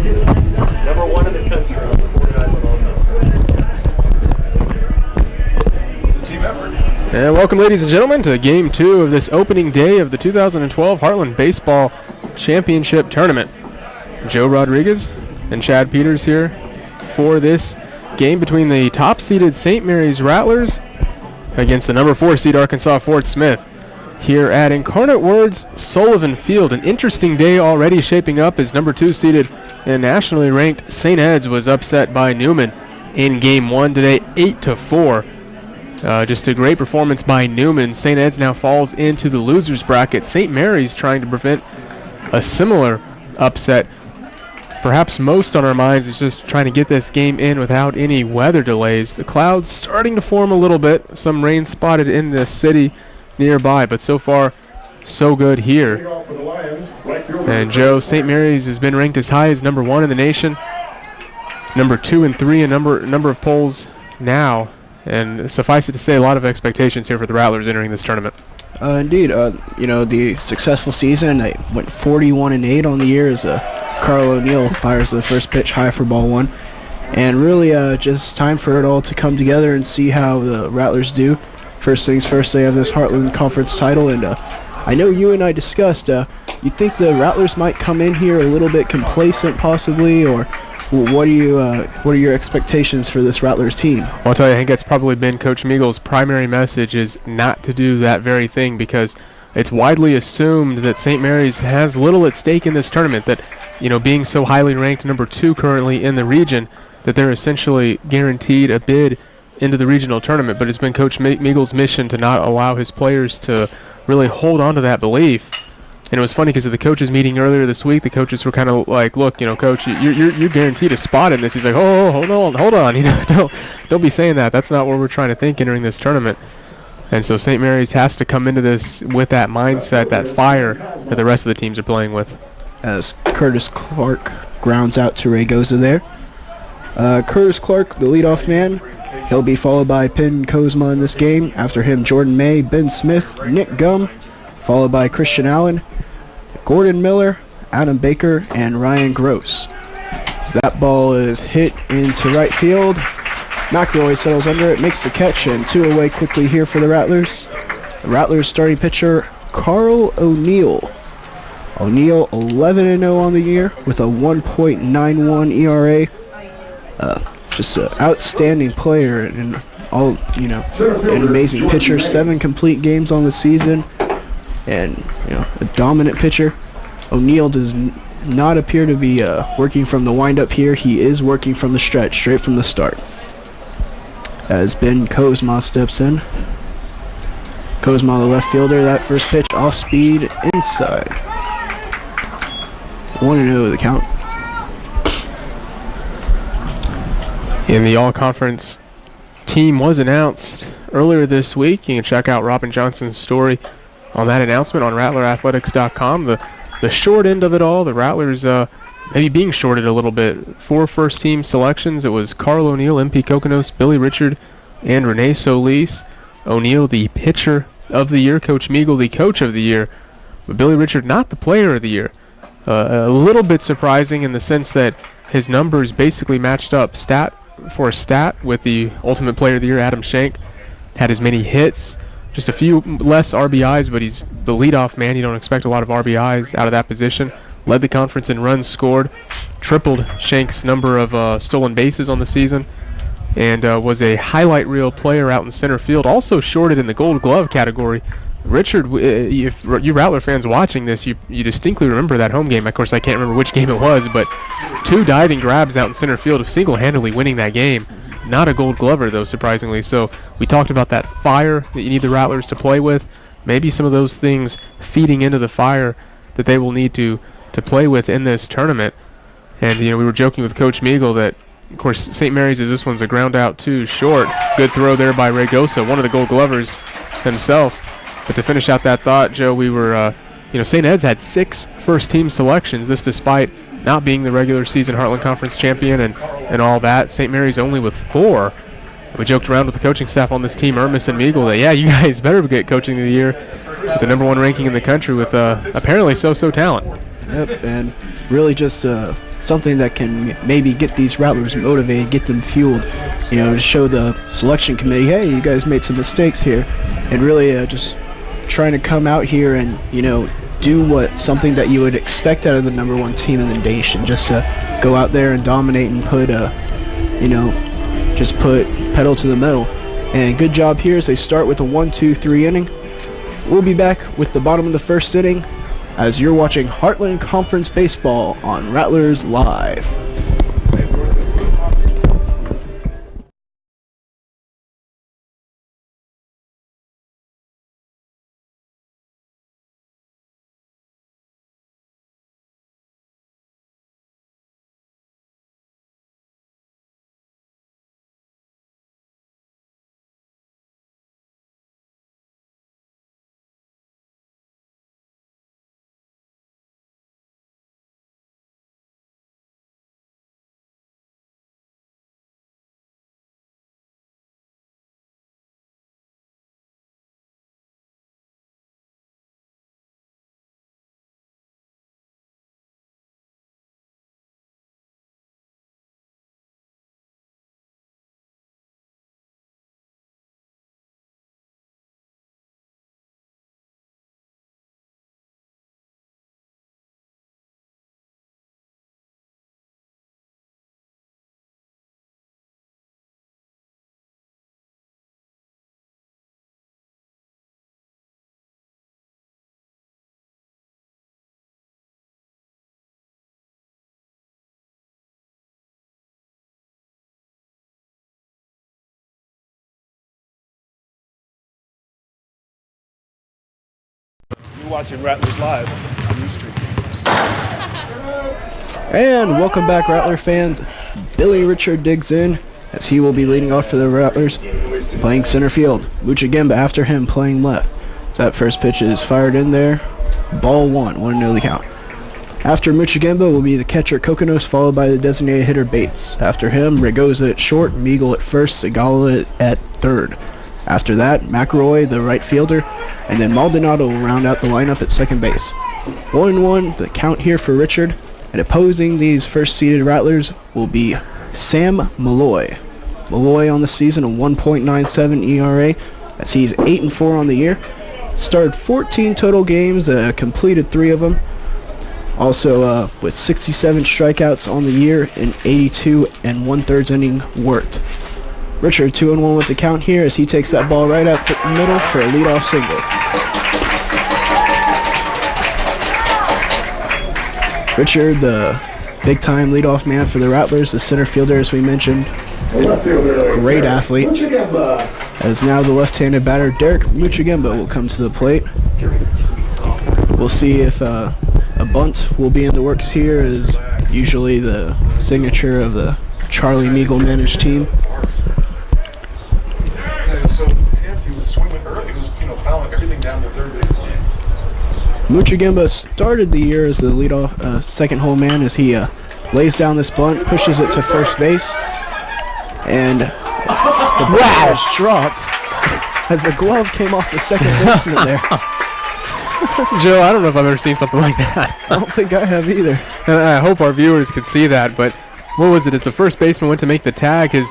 Number one in the country. It's a team effort. And welcome, ladies and gentlemen, to Game 2 of this opening day of the 2012 Heartland Baseball Championship Tournament. Joe Rodriguez and Chad Peters here for this game between the top-seeded St. Mary's Rattlers against the number 4 seed Arkansas Fort Smith here at Incarnate Word's Sullivan Field. An interesting day already shaping up as number 2 seeded and nationally ranked St. Ed's was upset by Newman in Game 1 today, 8-4. Just a great performance by Newman. St. Ed's now falls into the losers bracket. St. Mary's trying to prevent a similar upset. Perhaps most on our minds is just trying to get this game in without any weather delays. The clouds starting to form a little bit. Some rain spotted in the city nearby, but so far so good here. And Joe, St. Mary's has been ranked as high as number 1 in the nation, number 2 and 3 in number of polls now. And suffice it to say, a lot of expectations here for the Rattlers entering this tournament. Indeed, the successful season, they went 41-8 on the year as Carl O'Neill fires the first pitch high for ball 1. And really just time for it all to come together and see how the Rattlers do. First things first, they have this Heartland Conference title, and I know you and I discussed, you think the Rattlers might come in here a little bit complacent possibly, or what are your expectations for this Rattlers team? Well, I'll tell you, I think that's probably been Coach Meagle's primary message, is not to do that very thing, because it's widely assumed that St. Mary's has little at stake in this tournament, that, being so highly ranked number 2 currently in the region, that they're essentially guaranteed a bid into the regional tournament. But it's been Coach Meagle's mission to not allow his players to really hold on to that belief. And it was funny because at the coaches meeting earlier this week, the coaches were kind of like, "Look, Coach, you're guaranteed a spot in this." He's like, "Oh, hold on, don't be saying that. That's not what we're trying to think entering this tournament." And so St. Mary's has to come into this with that mindset, that fire that the rest of the teams are playing with. As Curtis Clark grounds out to Raygoza there. Curtis Clark, the leadoff man, he'll be followed by Penn Kozma in this game. After him, Jordan May, Ben Smith, Nick Gum, followed by Christian Allen, Gordon Miller, Adam Baker, and Ryan Gross. As that ball is hit into right field, McElroy settles under it, makes the catch, and 2 away quickly here for the Rattlers. The Rattlers starting pitcher, Carl O'Neill. O'Neill 11-0 on the year with a 1.91 ERA. Just an outstanding player and all, an amazing pitcher. 7 complete games on the season. And a dominant pitcher. O'Neill does not appear to be working from the windup here. He is working from the stretch, straight from the start. As Ben Kozma steps in. Kozma, the left fielder, that first pitch off speed inside. 1-0 the count. And the all-conference team was announced earlier this week. You can check out Robin Johnson's story on that announcement on RattlerAthletics.com. The short end of it all, the Rattlers maybe being shorted a little bit. 4 first-team selections. It was Carl O'Neill, MP Kokonos, Billy Richard, and Renee Solis. O'Neill, the pitcher of the year. Coach Meagle, the coach of the year. But Billy Richard, not the player of the year. A little bit surprising in the sense that his numbers basically matched up stat for stat with the Ultimate Player of the Year, Adam Schenk. Had as many hits, just a few less RBIs, but he's the leadoff man. You don't expect a lot of RBIs out of that position. Led the conference in runs scored, tripled Schenk's number of stolen bases on the season, and was a highlight reel player out in center field. Also shorted in the Gold Glove category. Richard, if you Rattler fans watching this, you distinctly remember that home game. Of course, I can't remember which game it was, but 2 diving grabs out in center field, single-handedly winning that game. Not a Gold Glover, though, surprisingly. So we talked about that fire that you need the Rattlers to play with. Maybe some of those things feeding into the fire that they will need to play with in this tournament. And, we were joking with Coach Meagle that, of course, St. Mary's, as this one's a ground out 2 short. Good throw there by Raygoza, one of the Gold Glovers himself. But to finish out that thought, Joe, we were, St. Ed's had 6 first-team selections, this despite not being the regular season Heartland Conference champion and all that. St. Mary's only with 4. We joked around with the coaching staff on this team, Ermis and Meagle, that, yeah, you guys better get coaching of the year with the number 1 ranking in the country with apparently so-so talent. Yep, and really just something that can maybe get these Rattlers motivated, get them fueled, to show the selection committee, hey, you guys made some mistakes here, and really just trying to come out here and, do something that you would expect out of the number one team in the nation, just to go out there and dominate and put, just put pedal to the metal. And good job here as they start with a 1-2-3 inning. We'll be back with the bottom of the first inning as you're watching Heartland Conference Baseball on Rattlers Live. You're watching Rattlers Live on Street. And welcome back, Rattler fans. Billy Richard digs in as he will be leading off for the Rattlers, playing center field. Muchagimba after him playing left. So that first pitch is fired in there. Ball 1-0 the count. After Muchagimba will be the catcher Kokonos, followed by the designated hitter Bates. After him, Regoza at short, Meagle at first, Segala at third. After that, McElroy, the right fielder, and then Maldonado will round out the lineup at second base. 1-1, the count here for Richard, and opposing these first-seeded Rattlers will be Sam Malloy. Malloy on the season, a 1.97 ERA, as he's 8-4 on the year. Started 14 total games, completed 3 of them. Also with 67 strikeouts on the year and 82 1/3 inning worked. Richard 2-1 with the count here as he takes that ball right up the middle for a leadoff single. Richard, the big-time leadoff man for the Rattlers, the center fielder, as we mentioned. Great athlete. As now the left-handed batter, Derek Muchagimba, will come to the plate. We'll see if a bunt will be in the works here, as usually the signature of the Charlie Meagle managed team. So Tansy was swinging early. He was, fouling everything down the third base line. Muchagimba started the year as the leadoff second hole man as he lays down this bunt, pushes it to first base, and the ball is dropped as the glove came off the second baseman there. Joe, I don't know if I've ever seen something like that. I don't think I have either. And I hope our viewers could see that, but what was it? As the first baseman went to make the tag, his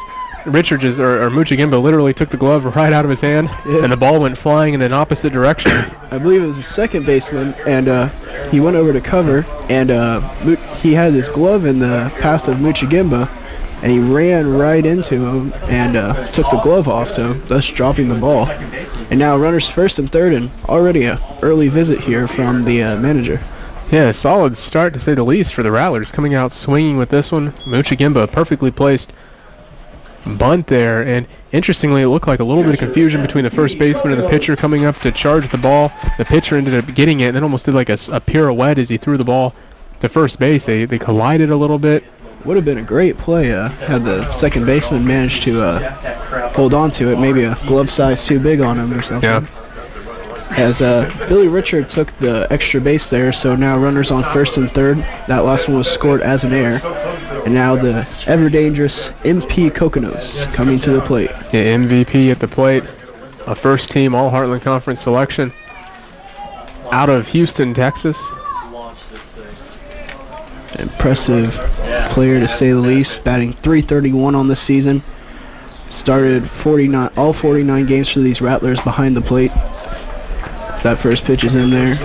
Richard or Muchagimba literally took the glove right out of his hand, and the ball went flying in an opposite direction. I believe it was the second baseman, and he went over to cover, and he had his glove in the path of Muchagimba, and he ran right into him and took the glove off, so thus dropping the ball. And now runners first and third, and already a early visit here from the manager. Yeah, a solid start to say the least for the Rattlers, coming out swinging with this one. Muchagimba, perfectly placed bunt there, and interestingly it looked like a little bit of confusion between the first baseman and the pitcher coming up to charge the ball. The pitcher ended up getting it and then almost did like a pirouette as he threw the ball to first base. They collided a little bit. Would have been a great play had the second baseman managed to hold on to it, maybe a glove size too big on him or something. Yeah. As Billy Richard took the extra base there, so now runners on first and third. That last one was scored as an error. And now the ever-dangerous MP Kokonos coming to the plate. Yeah, MVP at the plate. A first-team All-Heartland Conference selection out of Houston, Texas. Impressive player to say the least, batting .331 on the season. Started all 49 games for these Rattlers behind the plate. So that first pitch is in there.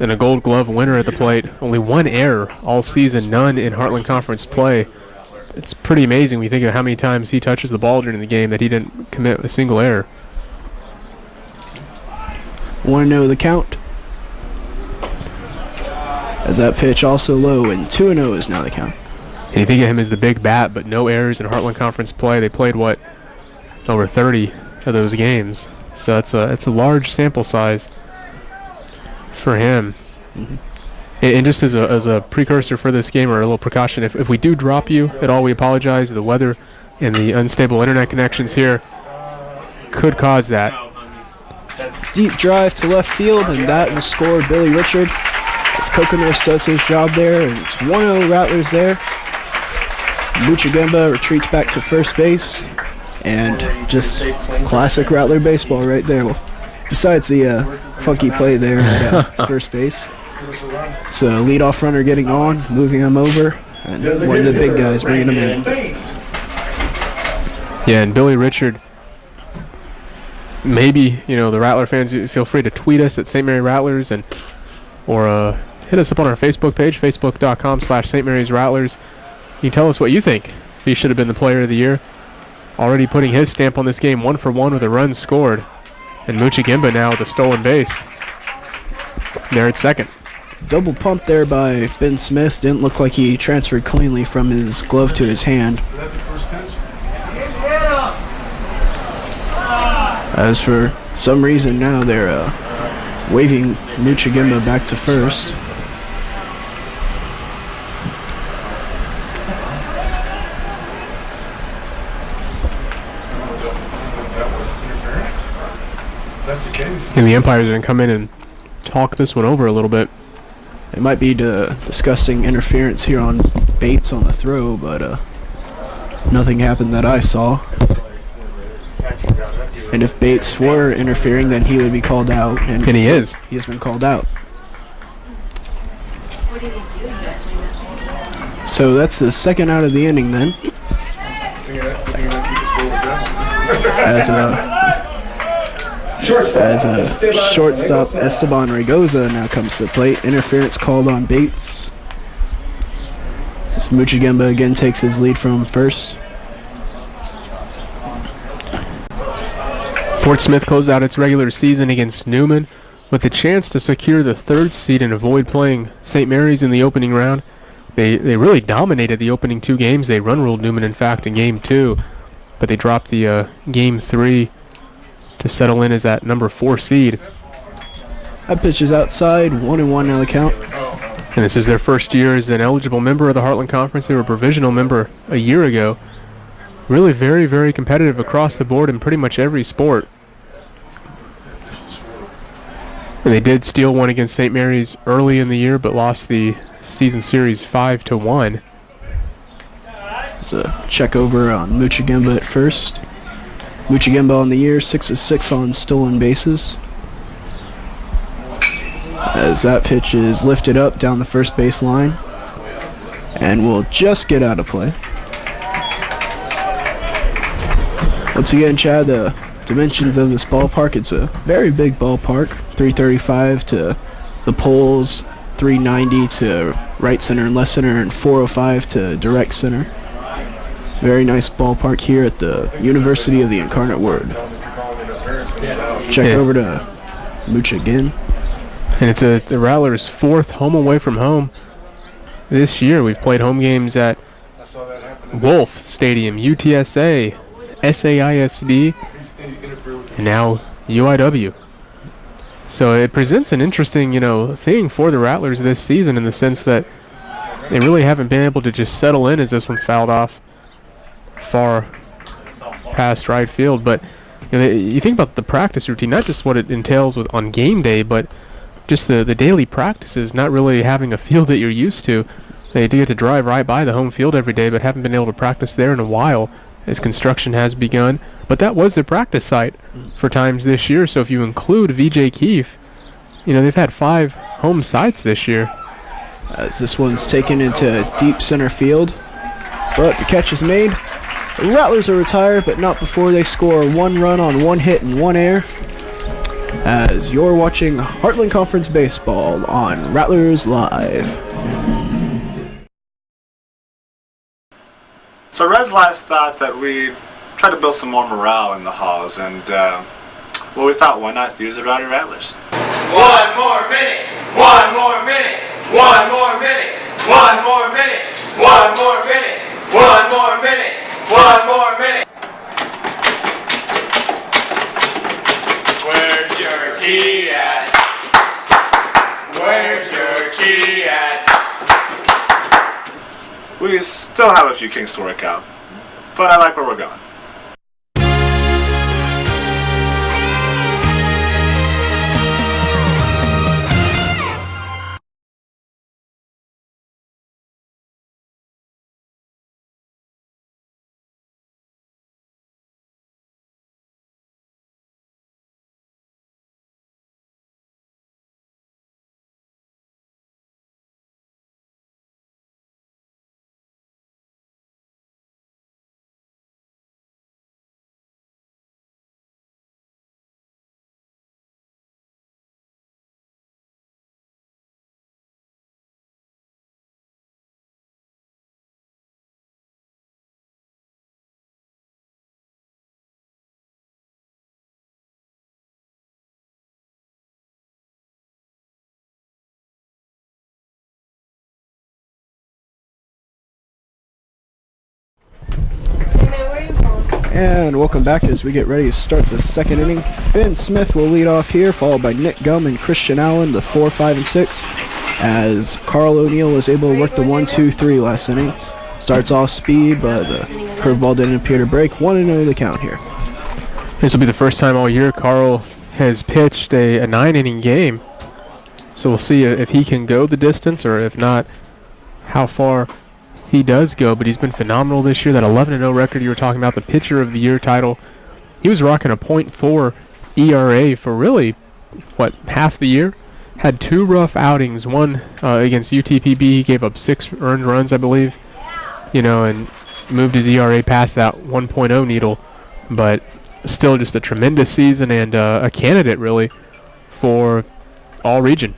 And a gold glove winner at the plate. Only one error all season, none in Heartland Conference play. It's pretty amazing when you think of how many times he touches the ball during the game that he didn't commit a single error. 1-0 the count. As that pitch also low, and 2-0 is now the count. And you think of him as the big bat, but no errors in Heartland Conference play. They played, over 30 of those games. So it's a large sample size for him. Mm-hmm. And just as a precursor for this game, or a little precaution, if we do drop you at all, we apologize. The weather and the unstable internet connections here could cause that. Deep drive to left field, and that will score Billy Richard. As Kokonos does his job there, and it's 1-0 Rattlers there. Muchagemba retreats back to first base, and just classic Rattler baseball right there. Well, besides the funky play there at first base. So leadoff runner getting on, moving him over, and one of the big guys bringing him in. Yeah, and Billy Richard, maybe, the Rattler fans, feel free to tweet us at St. Mary Rattlers or hit us up on our Facebook page, facebook.com/St. Mary's Rattlers. You can tell us what you think. He should have been the player of the year. Already putting his stamp on this game, 1-for-1 with a run scored. And Muchagemba now with a stolen base. There at second. Double pump there by Ben Smith. Didn't look like he transferred cleanly from his glove to his hand. As for some reason now they're waving Muchagemba back to first. And the umpires are going to come in and talk this one over a little bit. They might be discussing interference here on Bates on the throw, but nothing happened that I saw. And if Bates were interfering, then he would be called out. And he is. He has been called out. So that's the second out of the inning then. As shortstop Esteban Regoza now comes to the plate. Interference called on Bates. As Muchagemba again takes his lead from first. Fort Smith closed out its regular season against Newman with the chance to secure the third seed and avoid playing St. Mary's in the opening round. They really dominated the opening two games. They run-ruled Newman, in fact, in Game 2, but they dropped the Game 3 to settle in as that number 4 seed. That pitch is outside, 1-1 now the count. And this is their first year as an eligible member of the Heartland Conference. They were a provisional member a year ago. Really very, very competitive across the board in pretty much every sport. And they did steal one against St. Mary's early in the year, but lost the season series 5-1. It's a check over on Muchagemba at first. Muchagemba on the year, 6 of 6 on stolen bases. As that pitch is lifted up down the first base line and will just get out of play. Once again, Chad, the dimensions of this ballpark, it's a very big ballpark. 335 to the poles, 390 to right center and left center, and 405 to direct center. Very nice ballpark here at the University of the Incarnate Word. Check over to Mooch again. And it's the Rattlers' 4th home away from home this year. We've played home games at Wolf Stadium, UTSA, SAISD, and now UIW. So it presents an interesting, thing for the Rattlers this season in the sense that they really haven't been able to just settle in as this one's fouled off far past right field. But you think about the practice routine, not just what it entails on game day, but just the daily practices, not really having a field that you're used to. They do get to drive right by the home field every day, but haven't been able to practice there in a while as construction has begun. But that was their practice site for times this year. So if you include VJ Keefe, they've had 5 home sites this year. as this one's taken into deep center field. But the catch is made. The Rattlers are retired, but not before they score 1 run on 1 hit and 1 error. As you're watching Heartland Conference Baseball on Rattlers Live. So Res Live thought that we'd try to build some more morale in the halls, and well, we thought, why not use the Rowdy Rattlers? 1 more minute! 1 more minute! 1 more minute! 1 more minute! 1 more minute! 1 more minute! 1 more minute! Where's your key at? Where's your key at? We still have a few kinks to work out, but I like where we're going. And welcome back as we get ready to start the second inning. Ben Smith will lead off here, followed by Nick Gum and Christian Allen, the 4, 5, and 6, as Carl O'Neill was able to work the 1, 2, 3 last inning. Starts off speed, but the curveball didn't appear to break. 1-0 the count here. This will be the first time all year Carl has pitched a 9-inning game. So we'll see if he can go the distance, or if not, how far he does go. But he's been phenomenal this year. That 11-0 record you were talking about, the pitcher of the year title. He was rocking a .4 ERA for really, half the year. Had 2 rough outings. One against UTPB, he gave up 6 earned runs, I believe. And moved his ERA past that 1.0 needle. But still just a tremendous season, and a candidate, really, for all region.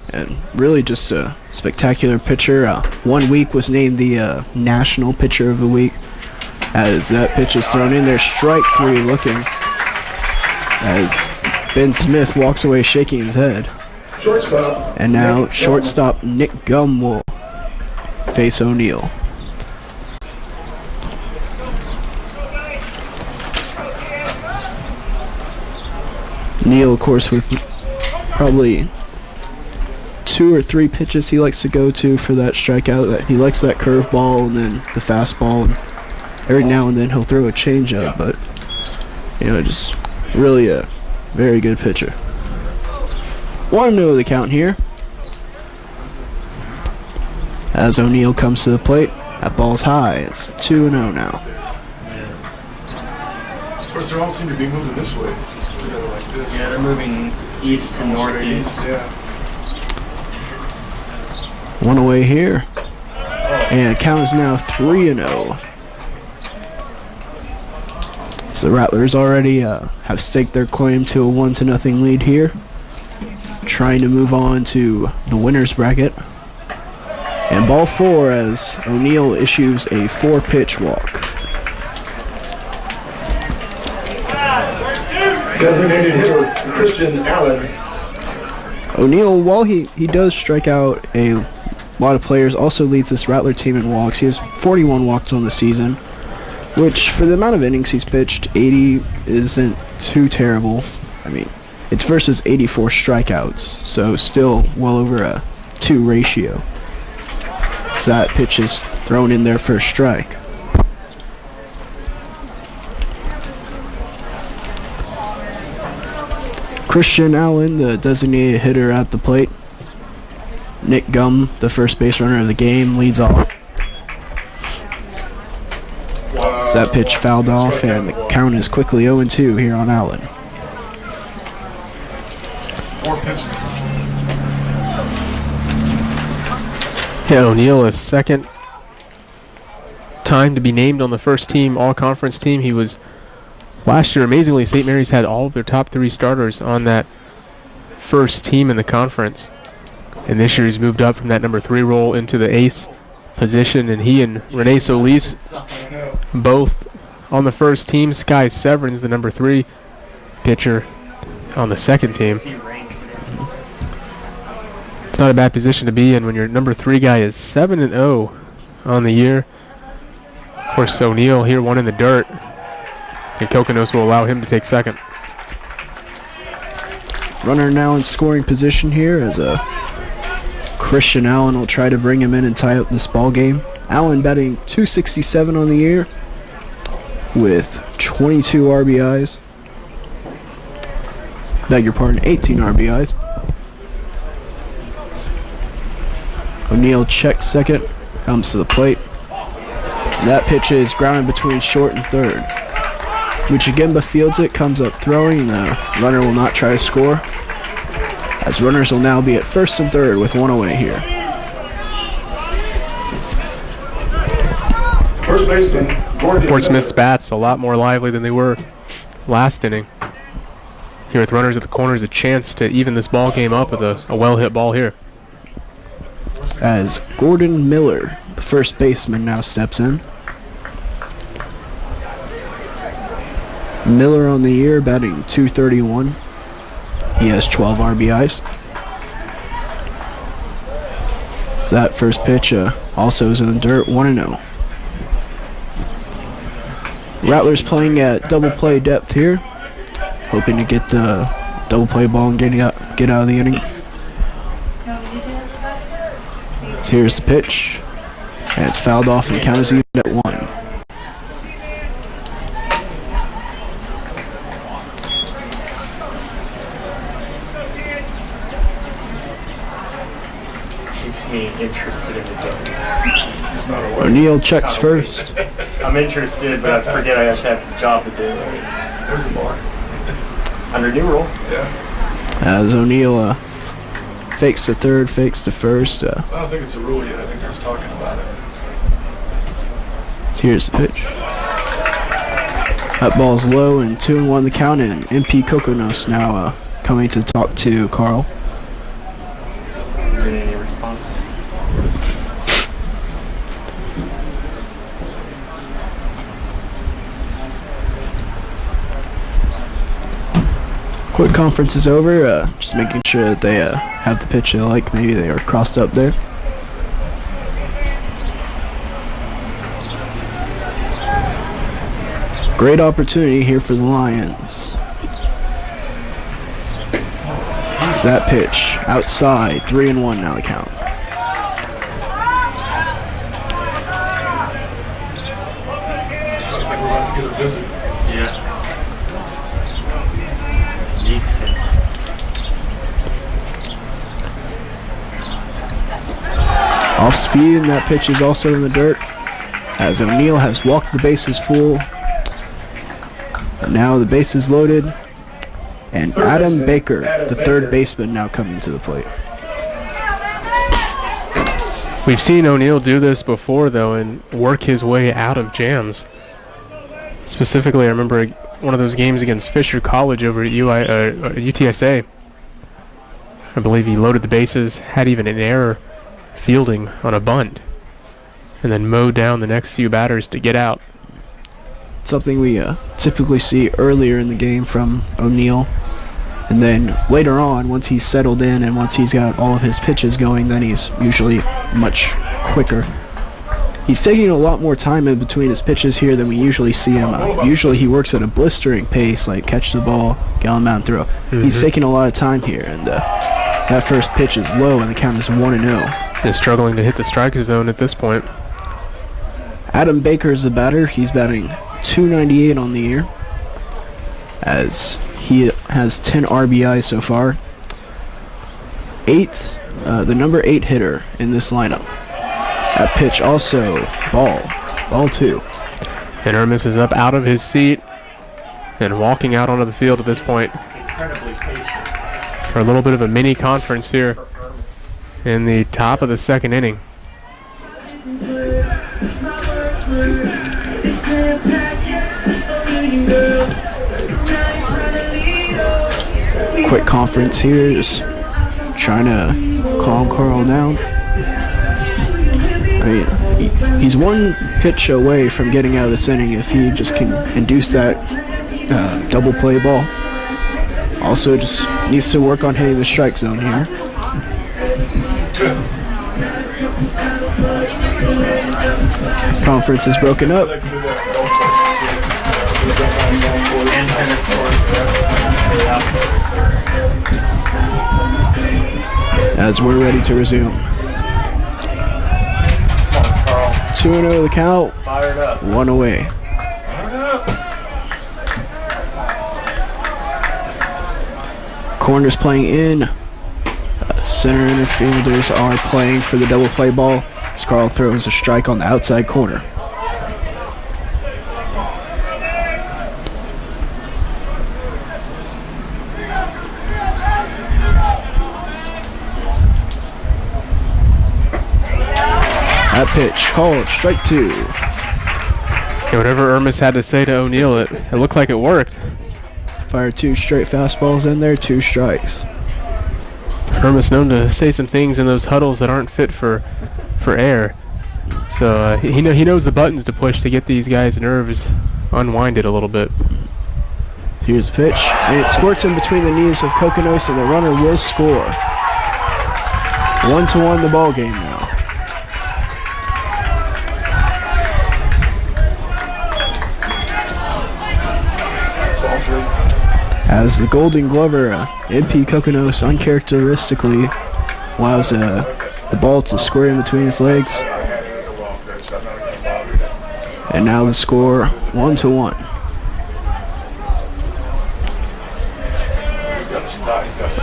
And really just a spectacular pitcher. 1 week was named the National Pitcher of the Week, as that pitch is thrown in there. Strike 3 looking, as Ben Smith walks away shaking his head. Shortstop. And now shortstop Nick Gum will face O'Neill. Neal, of course, with probably 2 or 3 pitches he likes to go to for that strikeout. That he likes that curveball and then the fastball, and every now and then he'll throw a changeup, but just really a very good pitcher. 1-0 the count here, as O'Neill comes to the plate. That ball's high. It's 2-0 now. Of course, they all seem to be moving this way instead of like this. Yeah, they're moving east to northeast. Yeah. 1 away here, and the count is now 3-0. So the Rattlers already have staked their claim to a 1-0 lead here, trying to move on to the winner's bracket. And ball 4 as O'Neill issues a 4-pitch walk. Designated hitter Christian Allen. O'Neill, while he does strike out a lot of players, also leads this Rattler team in walks. He has 41 walks on the season, which for the amount of innings he's pitched, 80 isn't too terrible. I mean, it's versus 84 strikeouts, so still well over a 2 ratio. So that pitch is thrown in there for a strike. Christian Allen, the designated hitter at the plate. Nick Gum, the first base runner of the game, leads off. So that pitch fouled off, and the count is quickly 0-2 here on Allen. 4 pitches. Yeah, O'Neal, his second time to be named on the first team all-conference team. He was last year. Amazingly, St. Mary's had all of their top 3 starters on that first team in the conference, and this year he's moved up from that number 3 role into the ace position, and he and Rene Solis both on the first team. Sky Severin's the number 3 pitcher on the second team. It's not a bad position to be in when your number 3 guy is 7-0 on the year. Of course, O'Neal here, one in the dirt, and Kokonos will allow him to take second. Runner now in scoring position here as Christian Allen will try to bring him in and tie up this ball game. Allen batting .267 on the year with 22 RBIs. Beg your pardon, 18 RBIs. O'Neal checks second, comes to the plate. That pitch is grounded between short and third. Muchigimba fields it, comes up throwing. The runner will not try to score, as runners will now be at first and third with 1 away here. First baseman, Gordon. Fort Smith's bats a lot more lively than they were last inning. Here with runners at the corners, a chance to even this ball game up with a well-hit ball here. As Gordon Miller, the first baseman, now steps in. Miller on the year batting .231. He has 12 RBIs. So that first pitch also is in the dirt, 1-0. Rattlers playing at double play depth here, hoping to get the double play ball and get out of the inning. So here's the pitch, and it's fouled off and count is even at 1. Keeps me interested in the game. Just not aware. O'Neal checks first. I'm interested, but I forget I actually have a job to do. There's a bar. Under new rule. Yeah. As O'Neal fakes to third, fakes to first. I don't think it's a rule yet. I think they're just talking about it. So here's the pitch. That ball's low and 2-1 the count, and MP Kokonos now coming to talk to Carl. Any response? Quick conference is over, just making sure that they have the pitch they like. Maybe they are crossed up there. Great opportunity here for the Lions. It's that pitch outside, 3-1 now the count. I think we're about to get a visit. Yeah. Needs to. Off speed, and that pitch is also in the dirt, as O'Neal has walked the bases full. And now the base is loaded, and Adam Baker, the third baseman, now coming to the plate. We've seen O'Neal do this before, though, and work his way out of jams. Specifically, I remember one of those games against Fisher College over at UTSA. I believe he loaded the bases, had even an error fielding on a bunt, and then mowed down the next few batters to get out. Something we typically see earlier in the game from O'Neal. And then later on, once he's settled in and once he's got all of his pitches going, then he's usually much quicker. He's taking a lot more time in between his pitches here than we usually see him. Usually he works at a blistering pace, like catch the ball, get on the mound, throw. He's taking a lot of time here, and that first pitch is low, and the count is 1-0. He's struggling to hit the strike zone at this point. Adam Baker is the batter. He's batting .298 on the year, as he has 10 RBIs so far. The number 8 hitter in this lineup. That pitch also ball 2. And Ermis is up out of his seat and walking out onto the field at this point Incredibly patient. for a little bit of a mini conference here in the top of the second inning. Quick conference here, just trying to calm Carl down. I mean, he's one pitch away from getting out of this inning if he just can induce that double play ball. Also just needs to work on hitting the strike zone here. Conference is broken up. As we're ready to resume. 2-0 the count. Fired up. One away. Corners playing in. Center infielders are playing for the double play ball as Carl throws a strike on the outside corner. That pitch called strike 2. Yeah, whatever Ermis had to say to O'Neill, it looked like it worked. Fired 2 straight fastballs in there, 2 strikes. Ermis known to say some things in those huddles that aren't fit for air. So he knows the buttons to push to get these guys' nerves unwinded a little bit. Here's the pitch, and it squirts in between the knees of Kokonos, and the runner will score. 1-1 the ball game now. As the Golden Glover, MP Kokonos uncharacteristically allows the ball to square in between his legs. And now the score 1-1.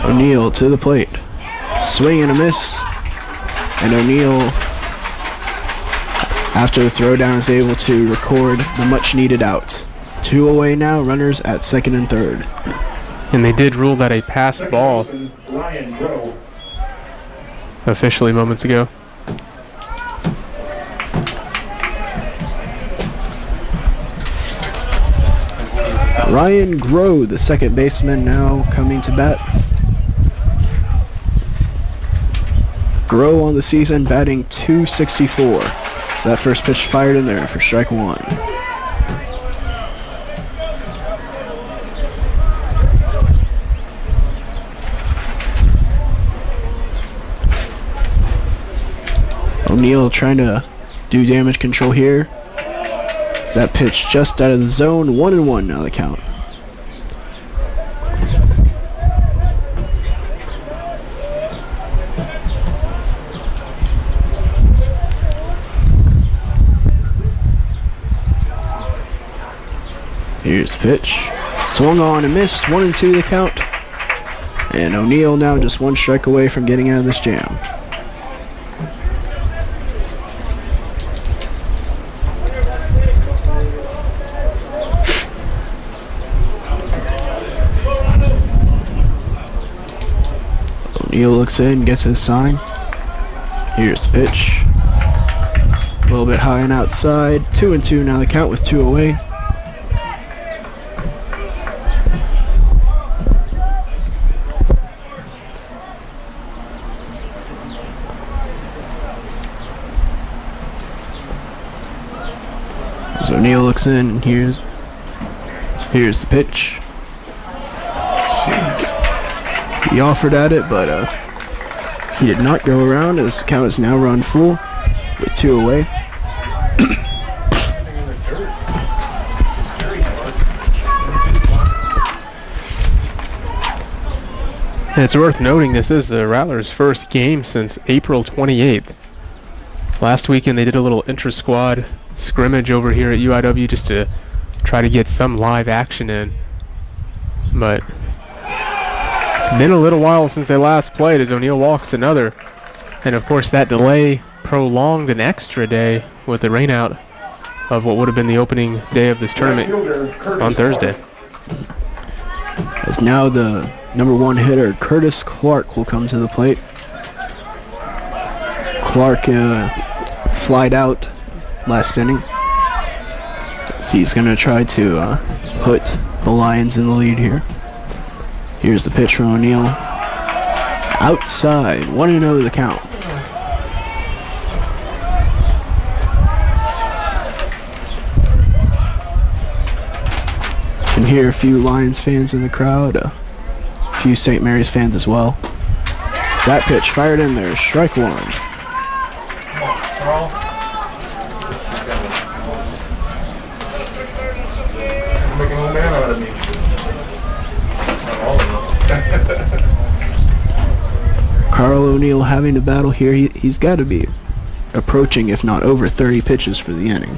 O'Neill to the plate. Swing and a miss. And O'Neill, after the throwdown, is able to record the much needed out. 2 away now, runners at second and third. And they did rule that a passed ball officially moments ago. Ryan Groh, the second baseman, now coming to bat. Groh on the season batting .264. So that first pitch fired in there for strike 1. O'Neill trying to do damage control here. Is that pitch just out of the zone? 1-1 now the count. Here's the pitch. Swung on and missed. 1-2 the count. And O'Neill now just 1 strike away from getting out of this jam. O'Neill looks in, gets his sign. Here's the pitch. A little bit high and outside. 2-2 now the count with 2 away. As O'Neill looks in, here's the pitch. He offered at it, but he did not go around, as the count is now run full with 2 away. And it's worth noting this is the Rattlers' first game since April 28th. Last weekend they did a little intra-squad scrimmage over here at UIW just to try to get some live action in. But it's been a little while since they last played as O'Neill walks another. And of course that delay prolonged an extra day with the rainout of what would have been the opening day of this tournament on Thursday. As now the number 1 hitter, Curtis Clark, will come to the plate. Clark flied out last inning. So he's going to try to put the Lions in the lead here. Here's the pitch from O'Neill. Outside, 1-0 the count. Can hear a few Lions fans in the crowd, a few St. Mary's fans as well. That pitch fired in there, strike one. Carl. Make an old man out of me. Not all of them. Carl O'Neill having to battle here. He's got to be approaching, if not over, 30 pitches for the inning.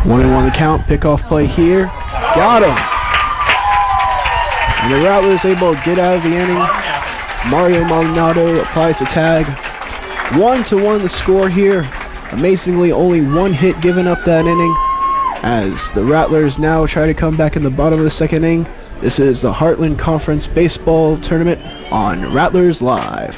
One and one the count. Pickoff play here. Got him. And the Rattlers able to get out of the inning. Mario Maldonado applies a tag. 1-1 the score here. Amazingly, only one hit given up that inning, as the Rattlers now try to come back in the bottom of the second inning. This is the Heartland Conference Baseball Tournament on Rattlers Live.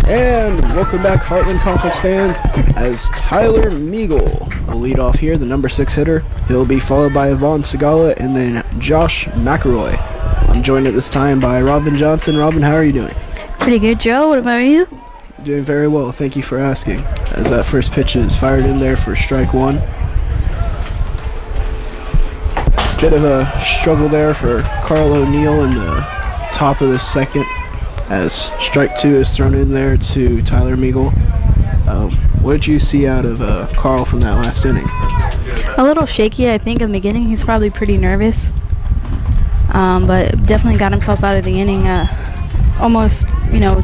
And welcome back, Heartland Conference fans, as Tyler Meagle will lead off here, the number 6 hitter. He'll be followed by Yvonne Segala and then Josh McElroy. I'm joined at this time by Robin Johnson. Robin, how are you doing? Pretty good, Joe. What about you? Doing very well, thank you for asking. As that first pitch is fired in there for strike one. Bit of a struggle there for Carl O'Neill in the top of the second, as strike two is thrown in there to Tyler Meagle. What did you see out of Carl from that last inning? A little shaky, I think, in the beginning. He's probably pretty nervous, but definitely got himself out of the inning, almost,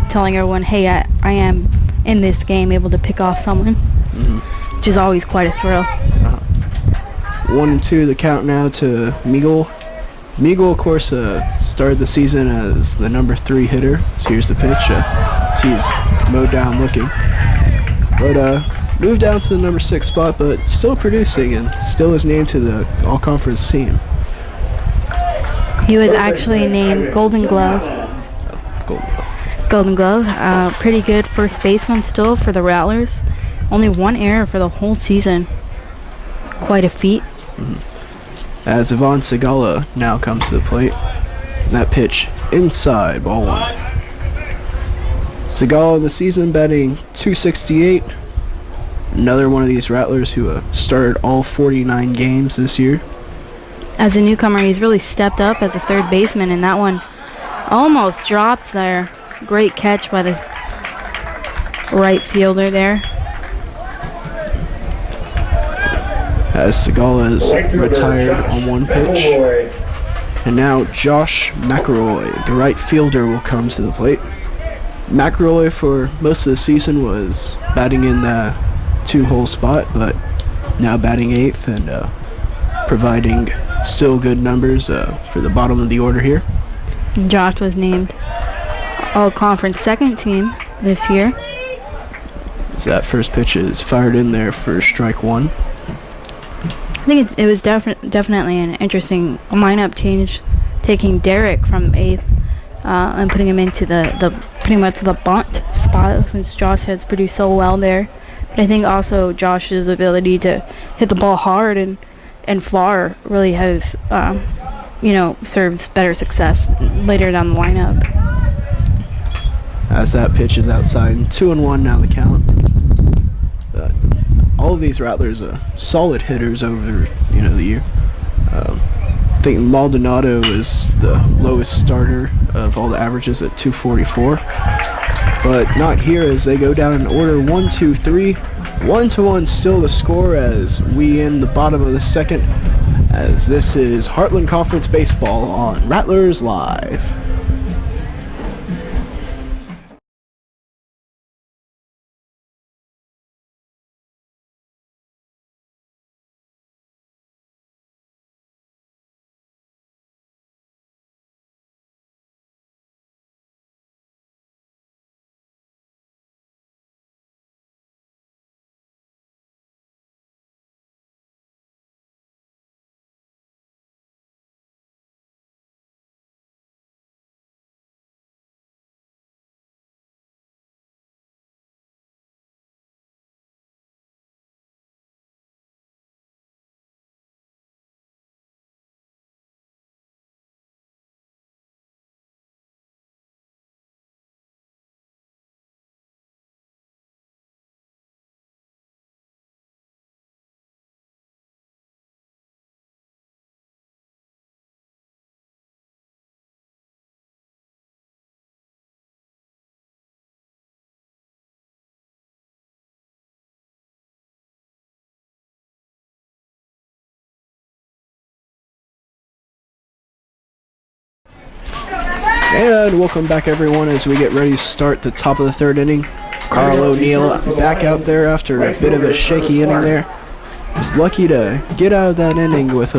telling everyone, hey, I am in this game, able to pick off someone, which is always quite a thrill. 1-2 the count now to Meagle. Meagle, of course, started the season as the number 3 hitter. So here's the pitch. He's mowed down looking. But moved down to the number 6 spot, but still producing and still is named to the all-conference team. He was actually named Golden Glove. Golden Glove. Pretty good first baseman still for the Rattlers. Only one error for the whole season. Quite a feat. As Yvonne Segala now comes to the plate. That pitch inside, ball one. Segala in the season batting .268. Another one of these Rattlers who started all 49 games this year. As a newcomer, he's really stepped up as a third baseman, and that one almost drops there. Great catch by the right fielder there. As Segala is retired on one pitch. And now Josh McElroy, the right fielder, will come to the plate. McElroy for most of the season was batting in the 2-hole spot, but now batting 8th and providing still good numbers for the bottom of the order here. Josh was named all-conference second team this year. As that first pitch is fired in there for strike one. I think it was definitely an interesting lineup change, taking Derek from 8th and putting him into the pretty much the bunt spot, since Josh has produced so well there. But I think also Josh's ability to hit the ball hard and far really has serves better success later down the lineup. As that pitch is outside, 2-1 now the count. All of these Rattlers are solid hitters over the year. I think Maldonado is the lowest starter of all the averages at 244, but not here as they go down in order 1, 2, 3. 1-1 still the score as we in the bottom of the second, as this is Heartland Conference Baseball on Rattlers Live. And welcome back everyone as we get ready to start the top of the third inning. Carl O'Neill back out there after a bit of a shaky inning there. Was lucky to get out of that inning with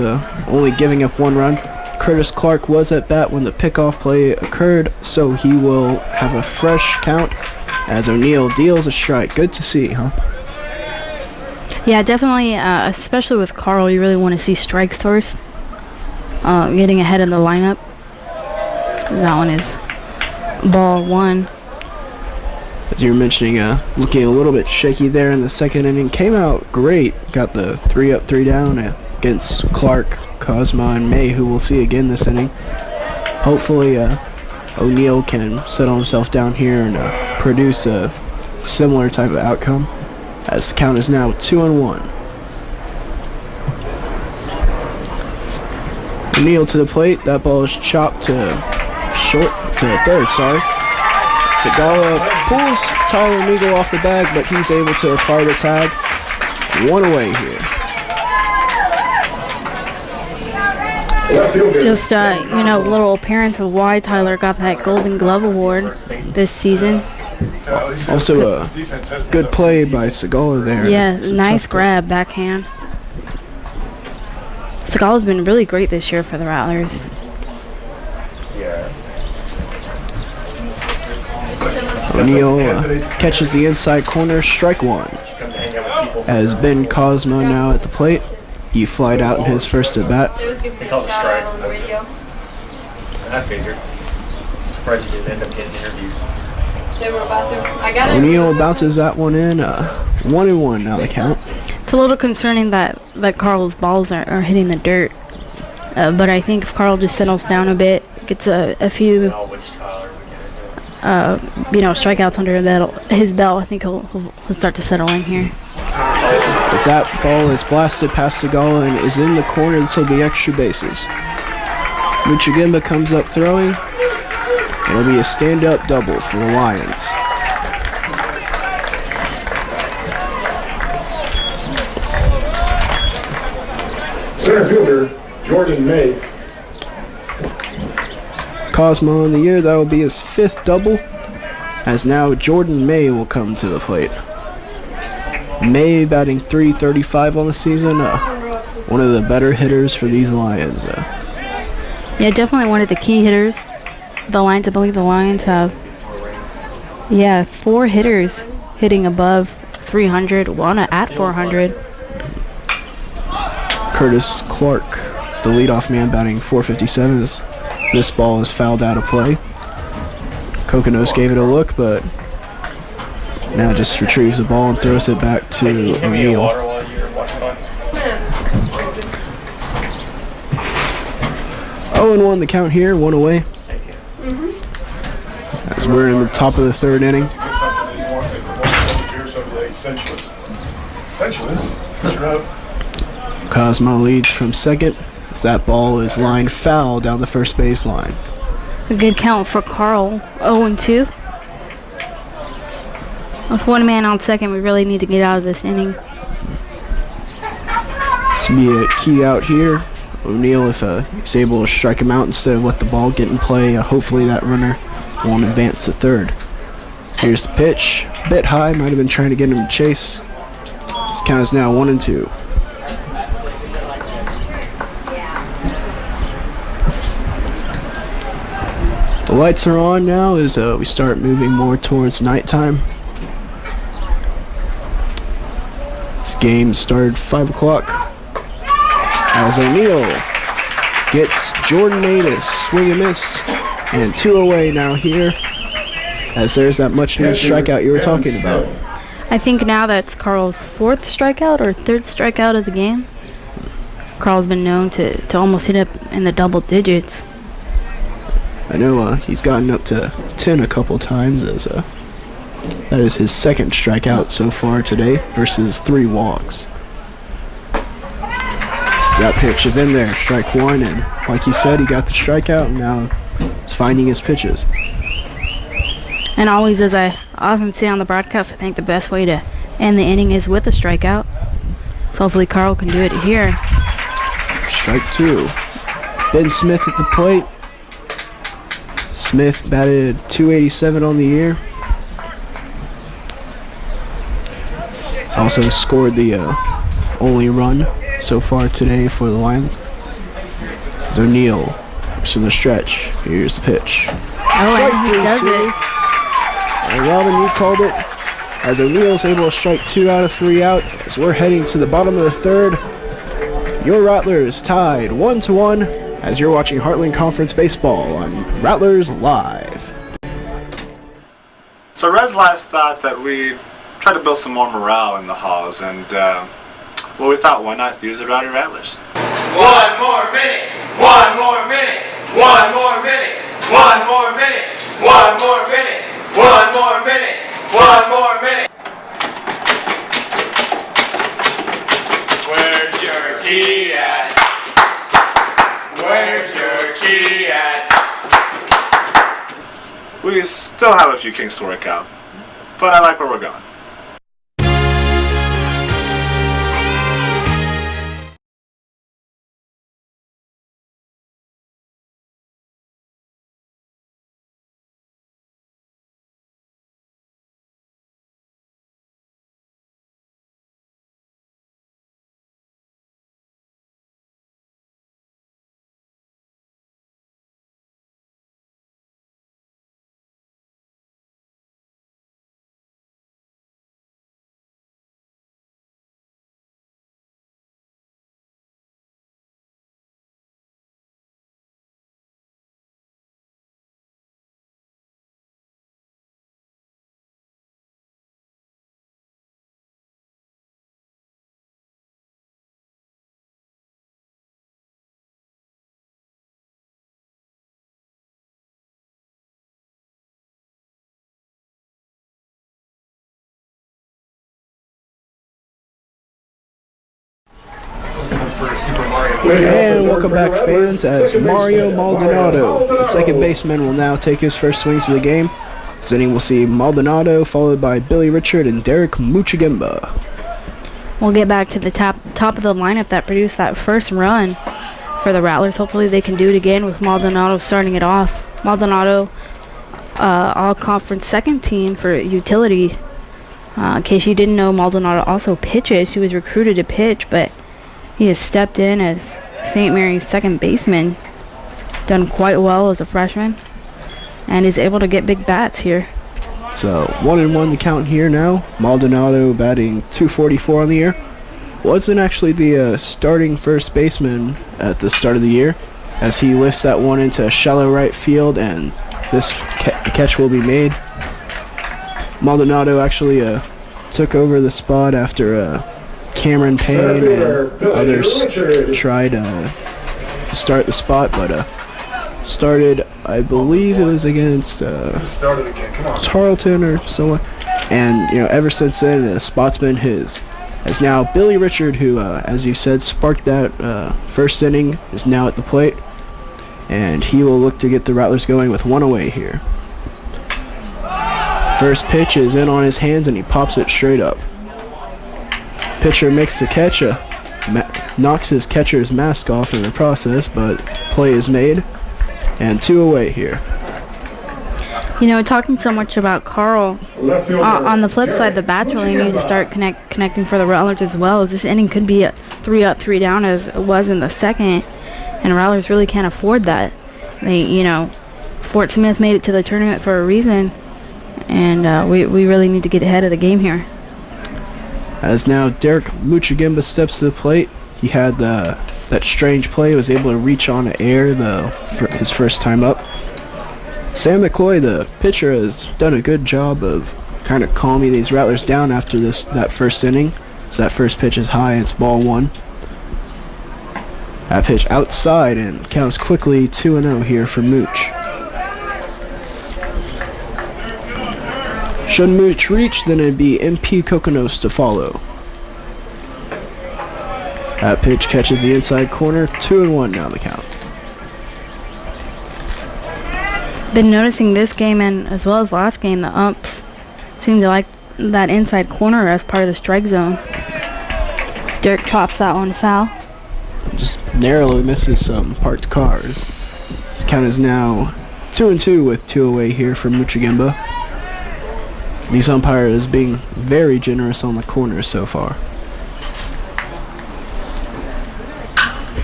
only giving up 1 run. Curtis Clark was at bat when the pickoff play occurred, so he will have a fresh count as O'Neill deals a strike. Good to see, huh? Yeah, definitely, especially with Carl, you really want to see strikes first. Getting ahead in the lineup. That one is ball 1. As you were mentioning, looking a little bit shaky there in the second inning. Came out great. Got the 3 up, 3 down against Clark, Cosma, and May, who we'll see again this inning. Hopefully, O'Neill can settle himself down here and produce a similar type of outcome, as the count is now 2-1. O'Neill to the plate. That ball is chopped to third, sorry. Segala pulls Tyler Meagle off the bag, but he's able to acquire the tag. 1 away here. Just, little appearance of why Tyler got that Golden Glove Award this season. Also a good play by Segala there. Yeah, nice grab, backhand. Segala's been really great this year for the Rattlers. O'Neill catches the inside corner, strike 1. As Ben Cosmo now at the plate. He flied out in his first at bat. They called a strike. I figured. I'm surprised you didn't end up getting interviewed. O'Neill bounces that one in. 1-1 now the count. It's a little concerning that Carl's balls are hitting the dirt. But I think if Carl just settles down a bit, gets a few strikeouts under his belt, I think he'll start to settle in here. As that ball is blasted past Segala and is in the corner, so the extra bases. Muchigimba comes up throwing. It'll be a stand-up double for the Lions. Center fielder, Jordan May. Cosmo in the year, that will be his 5th double, as now Jordan May will come to the plate. May batting .335 on the season, one of the better hitters for these Lions. Yeah, definitely one of the key hitters. I believe the Lions have Yeah, 4 hitters hitting above 300, one at 400. Curtis Clark, the leadoff man, batting .457 as this ball is fouled out of play. Kokonos gave it a look, but now just retrieves the ball and throws it back to O'Neill. 0-1 the count here, 1 away. As we're in the top of the 3rd inning. Cosmo leads from second as that ball is lined foul down the first base line. A good count for Carl, 0-2. With 1 man on second, we really need to get out of this inning. This will be a key out here. O'Neill, if he's able to strike him out instead of let the ball get in play, hopefully that runner won't advance to third. Here's the pitch. Bit high, might have been trying to get him to chase. This count is now 1-2. The lights are on now as we start moving more towards nighttime. This game started 5 o'clock as O'Neill gets Jordan May to swing and miss, and 2 away now here as there's that much needed strikeout you were talking about. I think now that's Carl's 4th strikeout or 3rd strikeout of the game. Carl's been known to almost hit up in the double digits. I know he's gotten up to 10 a couple times as that is his 2nd strikeout so far today versus 3 walks. That pitch is in there, strike 1, and like you said, he got the strikeout and now he's finding his pitches. And always, as I often say on the broadcast, I think the best way to end the inning is with a strikeout. So hopefully Carl can do it here. Strike 2. Ben Smith at the plate. Smith batted .287 on the year. Also scored the only run so far today for the Lions. As O'Neill works in the stretch. Here's the pitch. Oh, and he does it. And Robin, you called it. As O'Neill's able to strike 2 out of 3 out. As we're heading to the bottom of the 3rd. Your Rattlers tied 1-1 as you're watching Heartland Conference Baseball on Rattlers Live. So Res Live thought that we'd try to build some more morale in the halls, and well, we thought, why not use the Rowdy Rattlers? 1 more minute. 1 more minute. 1 more minute. 1 more minute. 1 more minute. 1 more minute. 1 more minute. Where's your key at? Where's your key at? We still have a few kinks to work out, but I like where we're going. And welcome back, fans, as Mario Maldonado, the second baseman, will now take his first swings of the game. This inning we'll see Maldonado followed by Billy Richard and Derek Muchigimba. We'll get back to the top of the lineup that produced that first run for the Rattlers. Hopefully they can do it again with Maldonado starting it off. Maldonado, all-conference second team for utility. In case you didn't know, Maldonado also pitches. He was recruited to pitch, but he has stepped in as St. Mary's second baseman. Done quite well as a freshman and is able to get big bats here. So 1-1 the count here now. Maldonado batting .244 on the year. Wasn't actually the starting first baseman at the start of the year, as he lifts that one into shallow right field, and this catch will be made. Maldonado actually took over the spot after Cameron Payne and others tried to start the spot, but started, I believe it was against Started again. Come on. Tarleton or someone, and ever since then the spot's been his. As now Billy Richard, who as you said sparked that first inning, is now at the plate, and he will look to get the Rattlers going with one away here. First pitch is in on his hands and he pops it straight up. Pitcher makes the catch, knocks his catcher's mask off in the process, but play is made, and 2 away here. Talking so much about Carl, on the flip side, the bats really need to start connecting for the Rattlers as well, as this inning could be a 3 up, 3 down as it was in the second, and Rattlers really can't afford that. Fort Smith made it to the tournament for a reason, and we really need to get ahead of the game here. As now Derek Muchagimba steps to the plate. He had that strange play, was able to reach on to air his first time up. Sam McCloy, the pitcher, has done a good job of kind of calming these Rattlers down after that first inning. So that first pitch is high and it's ball 1. That pitch outside and counts quickly 2-0 here for Mooch. Should Mooch reach, then it'd be MP Kokonos to follow. That pitch catches the inside corner, 2-1 now the count. Been noticing this game and as well as last game, the umps seem to like that inside corner as part of the strike zone. Derek chops that one foul. Just narrowly misses some parked cars. This count is now 2-2 with 2 away here for Muchagimba. These umpires being very generous on the corners so far.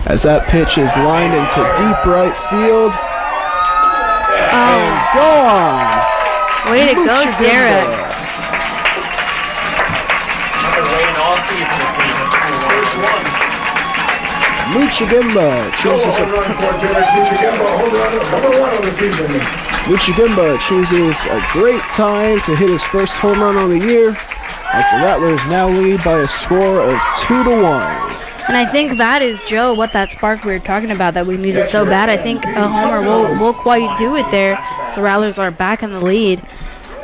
As that pitch is lined into deep right field. And gone! Way to go, Derek. Muchagimba chooses Muchagimba chooses a great time to hit his first home run on the year, as the Rattlers now lead by a score of 2-1. And I think that is, Joe, what that spark we were talking about that we needed so bad. I think a homer will quite do it there. The Rattlers are back in the lead.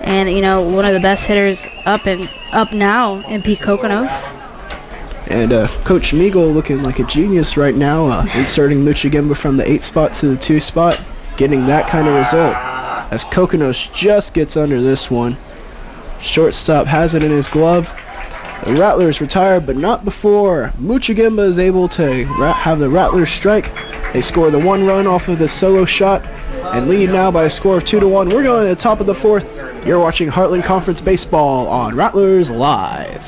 And, one of the best hitters up now in Pete Kokonos. And Coach Meagle looking like a genius right now, inserting Muchagimba from the 8 spot to the 2 spot, getting that kind of result. As Kokonos just gets under this one. Shortstop has it in his glove. The Rattlers retire, but not before Muchagimba is able to have the Rattlers strike. They score the 1 run off of the solo shot and lead now by a score of 2-1. We're going to the top of the 4th. You're watching Heartland Conference Baseball on Rattlers Live.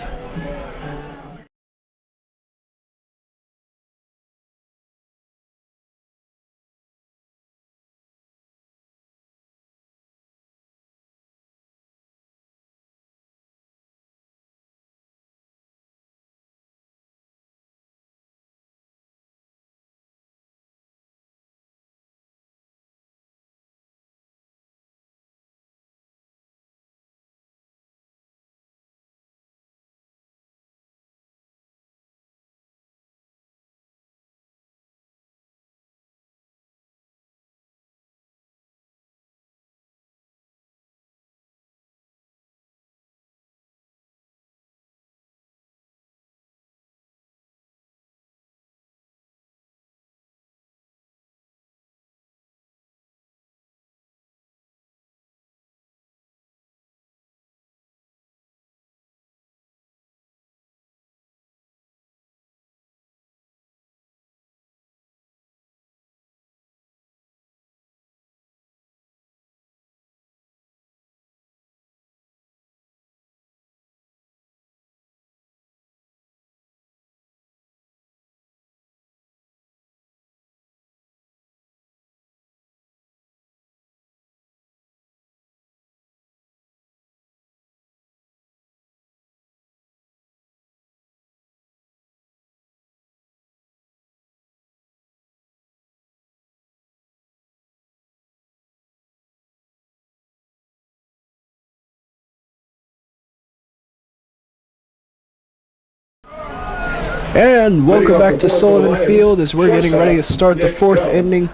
And welcome back to Sullivan Field as we're getting ready to start the 4th inning.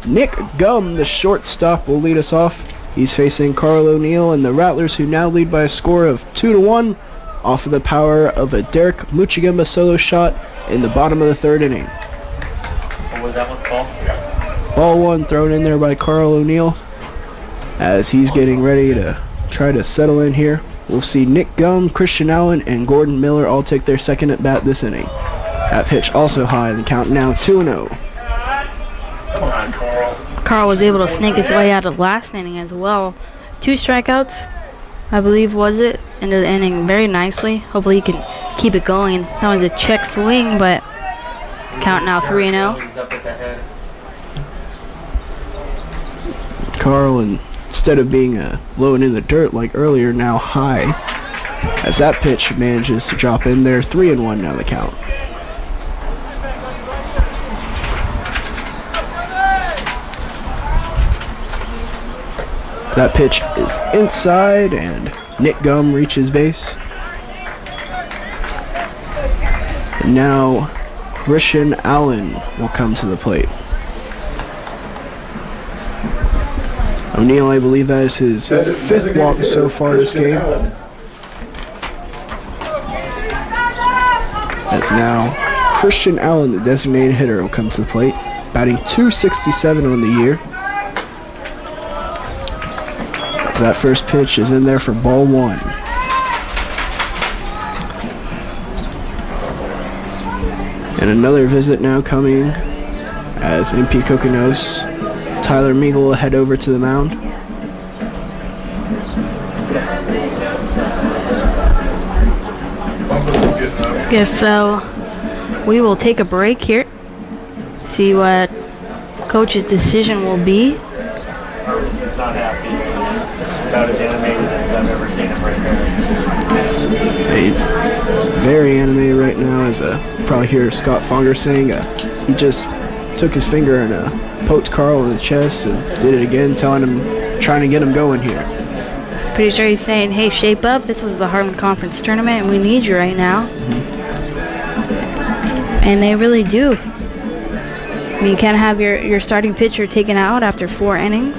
Nick Gum, the shortstop, will lead us off. He's facing Carl O'Neill and the Rattlers, who now lead by a score of 2-1 off of the power of a Derek Muchigamba solo shot in the bottom of the 3rd inning. What was that one called? Ball 1 thrown in there by Carl O'Neill as he's getting ready to try to settle in here. We'll see Nick Gum, Christian Allen, and Gordon Miller all take their second at bat this inning. That pitch also high, the count now 2-0. Come on, Carl. Carl was able to snake his way out of last inning as well. 2 strikeouts, I believe, was it, into the inning very nicely. Hopefully he can keep it going. That was a check swing, but count now 3-0. He's up at the head. Carl, instead of being low and in the dirt like earlier, now high. As that pitch manages to drop in there, 3-1 now the count. That pitch is inside, and Nick Gum reaches base. And now Christian Allen will come to the plate. O'Neill, I believe that is his 5th walk so far this game. As now Christian Allen, the designated hitter, will come to the plate, batting .267 on the year. As that first pitch is in there for ball 1. And another visit now coming as MP Coconos. Tyler Meagle will head over to the mound. Yes, so we will take a break here. See what coach's decision will be. He's not happy. It's about as animated as I've ever seen him right there. It's very animated right now, as probably hear Scott Fonger saying he just took his finger and poked Carl in the chest and did it again, trying to get him going here. Pretty sure he's saying, hey, shape up. This is the Heartland Conference Tournament, and we need you right now. And they really do. I mean, you can't have your starting pitcher taken out after 4 innings,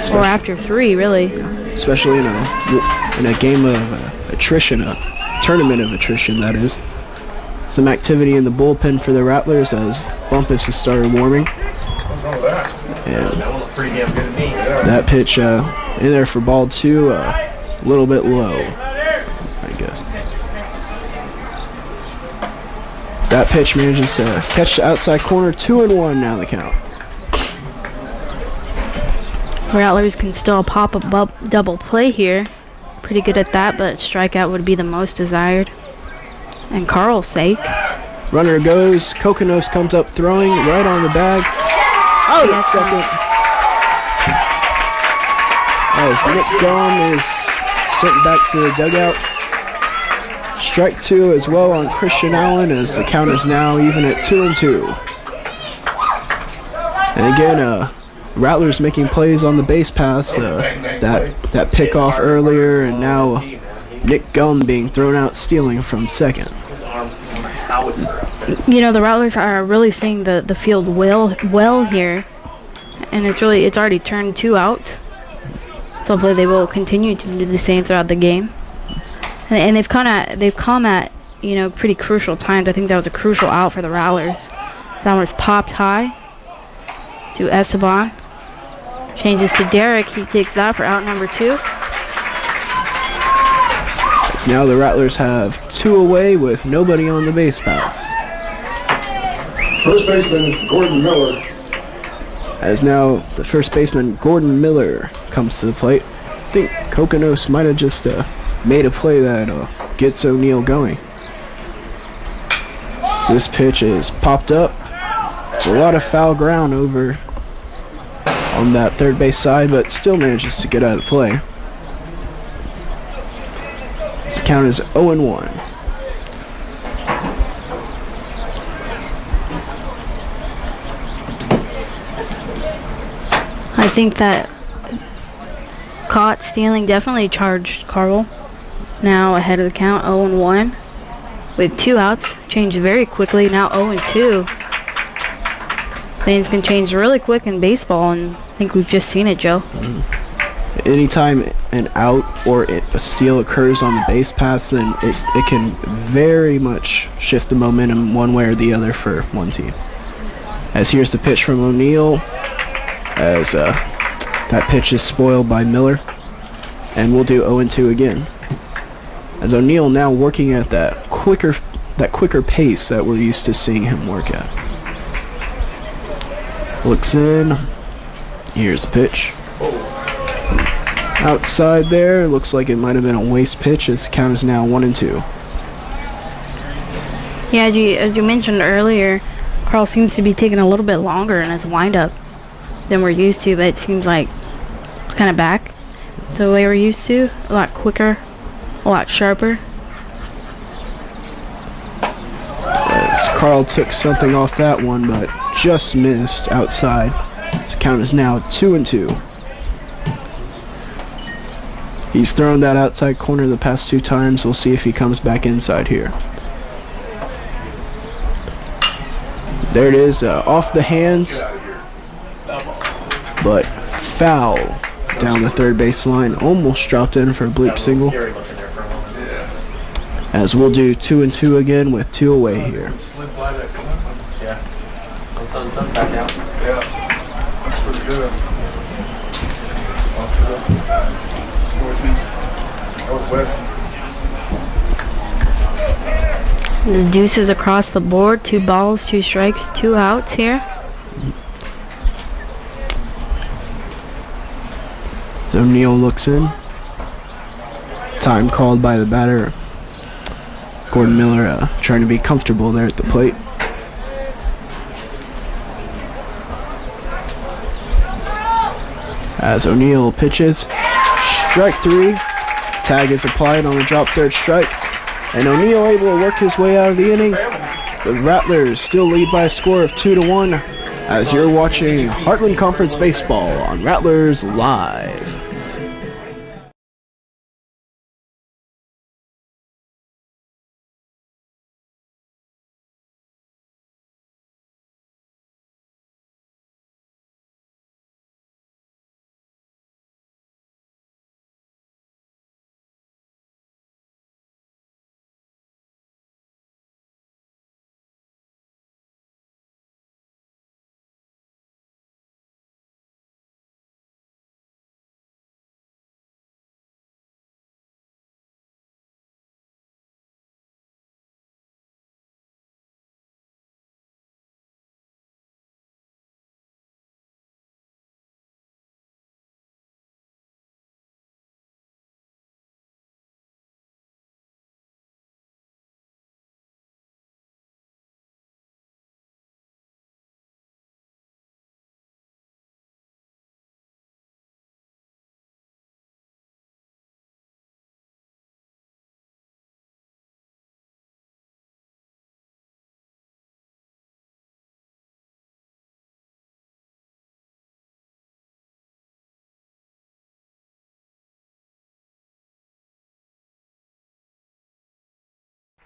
or after 3, really. Especially in a game of attrition, a tournament of attrition, that is. Some activity in the bullpen for the Rattlers as Bumpus has started warming. And That one looked pretty damn good to me. that pitch in there for ball 2, a little bit low, I guess. As that pitch manages to catch the outside corner, 2-1 now the count. Rattlers can still pop a double play here. Pretty good at that, but strikeout would be the most desired. And Carl's sake. Runner goes, Coconos comes up throwing right on the bag. Out at second. As Nick Gum is sent back to the dugout. Strike 2 as well on Christian Allen, as the count is now even at 2-2. And again, Rattlers making plays on the base pass. That pick off earlier, and now Nick Gum being thrown out stealing from second. His arms howitzer up there. You know, the Rattlers are really seeing the field well here. And it's already turned 2 outs. So hopefully they will continue to do the same throughout the game. And they've come at pretty crucial times. I think that was a crucial out for the Rattlers. That one was popped high to Esteban. Changes to Derek. He takes that for out number 2. As now the Rattlers have 2 away with nobody on the base paths. First baseman Gordon Miller. As now the first baseman Gordon Miller comes to the plate. I think Coconos might have just made a play that gets O'Neill going. So this pitch is popped up. A lot of foul ground over on that third base side, but still manages to get out of play. The count is 0-1. I think that caught stealing definitely charged Carl. Now ahead of the count, 0-1. with 2 outs. Changed very quickly. Now 0-2. Things can change really quick in baseball, and I think we've just seen it, Joe. Anytime an out or a steal occurs on the base paths, then it can very much shift the momentum one way or the other for one team. As here's the pitch from O'Neill, as that pitch is spoiled by Miller, and we'll do 0-2 again. As O'Neill now working at that quicker pace that we're used to seeing him work at. Looks in. Here's the pitch. Outside there, looks like it might have been a waste pitch. As the count is now 1-2. Yeah, as you mentioned earlier, Carl seems to be taking a little bit longer in his windup than we're used to, but it seems like it's kind of back to the way we're used to. A lot quicker, a lot sharper. As Carl took something off that one, but just missed outside. His count is now 2-2. He's thrown that outside corner the past 2 times. We'll see if he comes back inside here. There it is, off the hands, but foul down the third base line. Almost dropped in for a bloop single. As we'll do 2-2 again with 2 away here. Yeah. Sun's back out. Yeah. Looks pretty good. Off to the northeast, northwest. This deuces across the board. 2 balls, 2 strikes, 2 outs here. So O'Neill looks in. Time called by the batter. Gordon Miller trying to be comfortable there at the plate. As O'Neill pitches. Strike 3. Tag is applied on the drop third strike. And O'Neill able to work his way out of the inning. The Rattlers still lead by a score of 2-1 as you're watching Heartland Conference Baseball on Rattlers Live.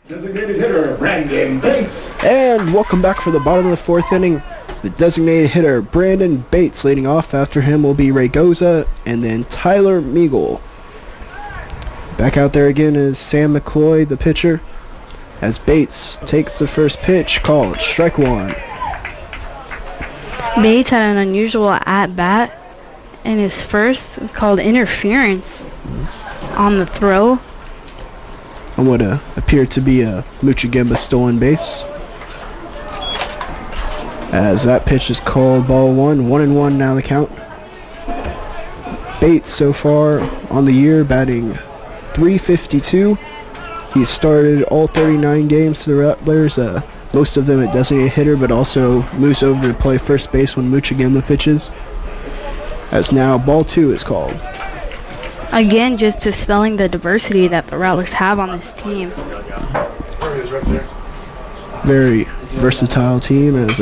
Designated hitter, Brandon Bates. And welcome back for the bottom of the 4th inning. The designated hitter, Brandon Bates, leading off. After him will be Raygoza and then Tyler Meagle. Back out there again is Sam McCloy, the pitcher, as Bates takes the first pitch, called strike 1. Bates had an unusual at-bat in his first, called interference on the throw. On what appeared to be a Muchagemba stolen base. As that pitch is called ball 1, 1-1 now the count. Bates so far on the year batting .352. He's started all 39 games to the Rattlers, most of them at designated hitter, but also moves over to play first base when Muchagemba pitches. As now ball 2 is called. Again, just dispelling the diversity that the Rattlers have on this team. There he is right there. Very versatile team as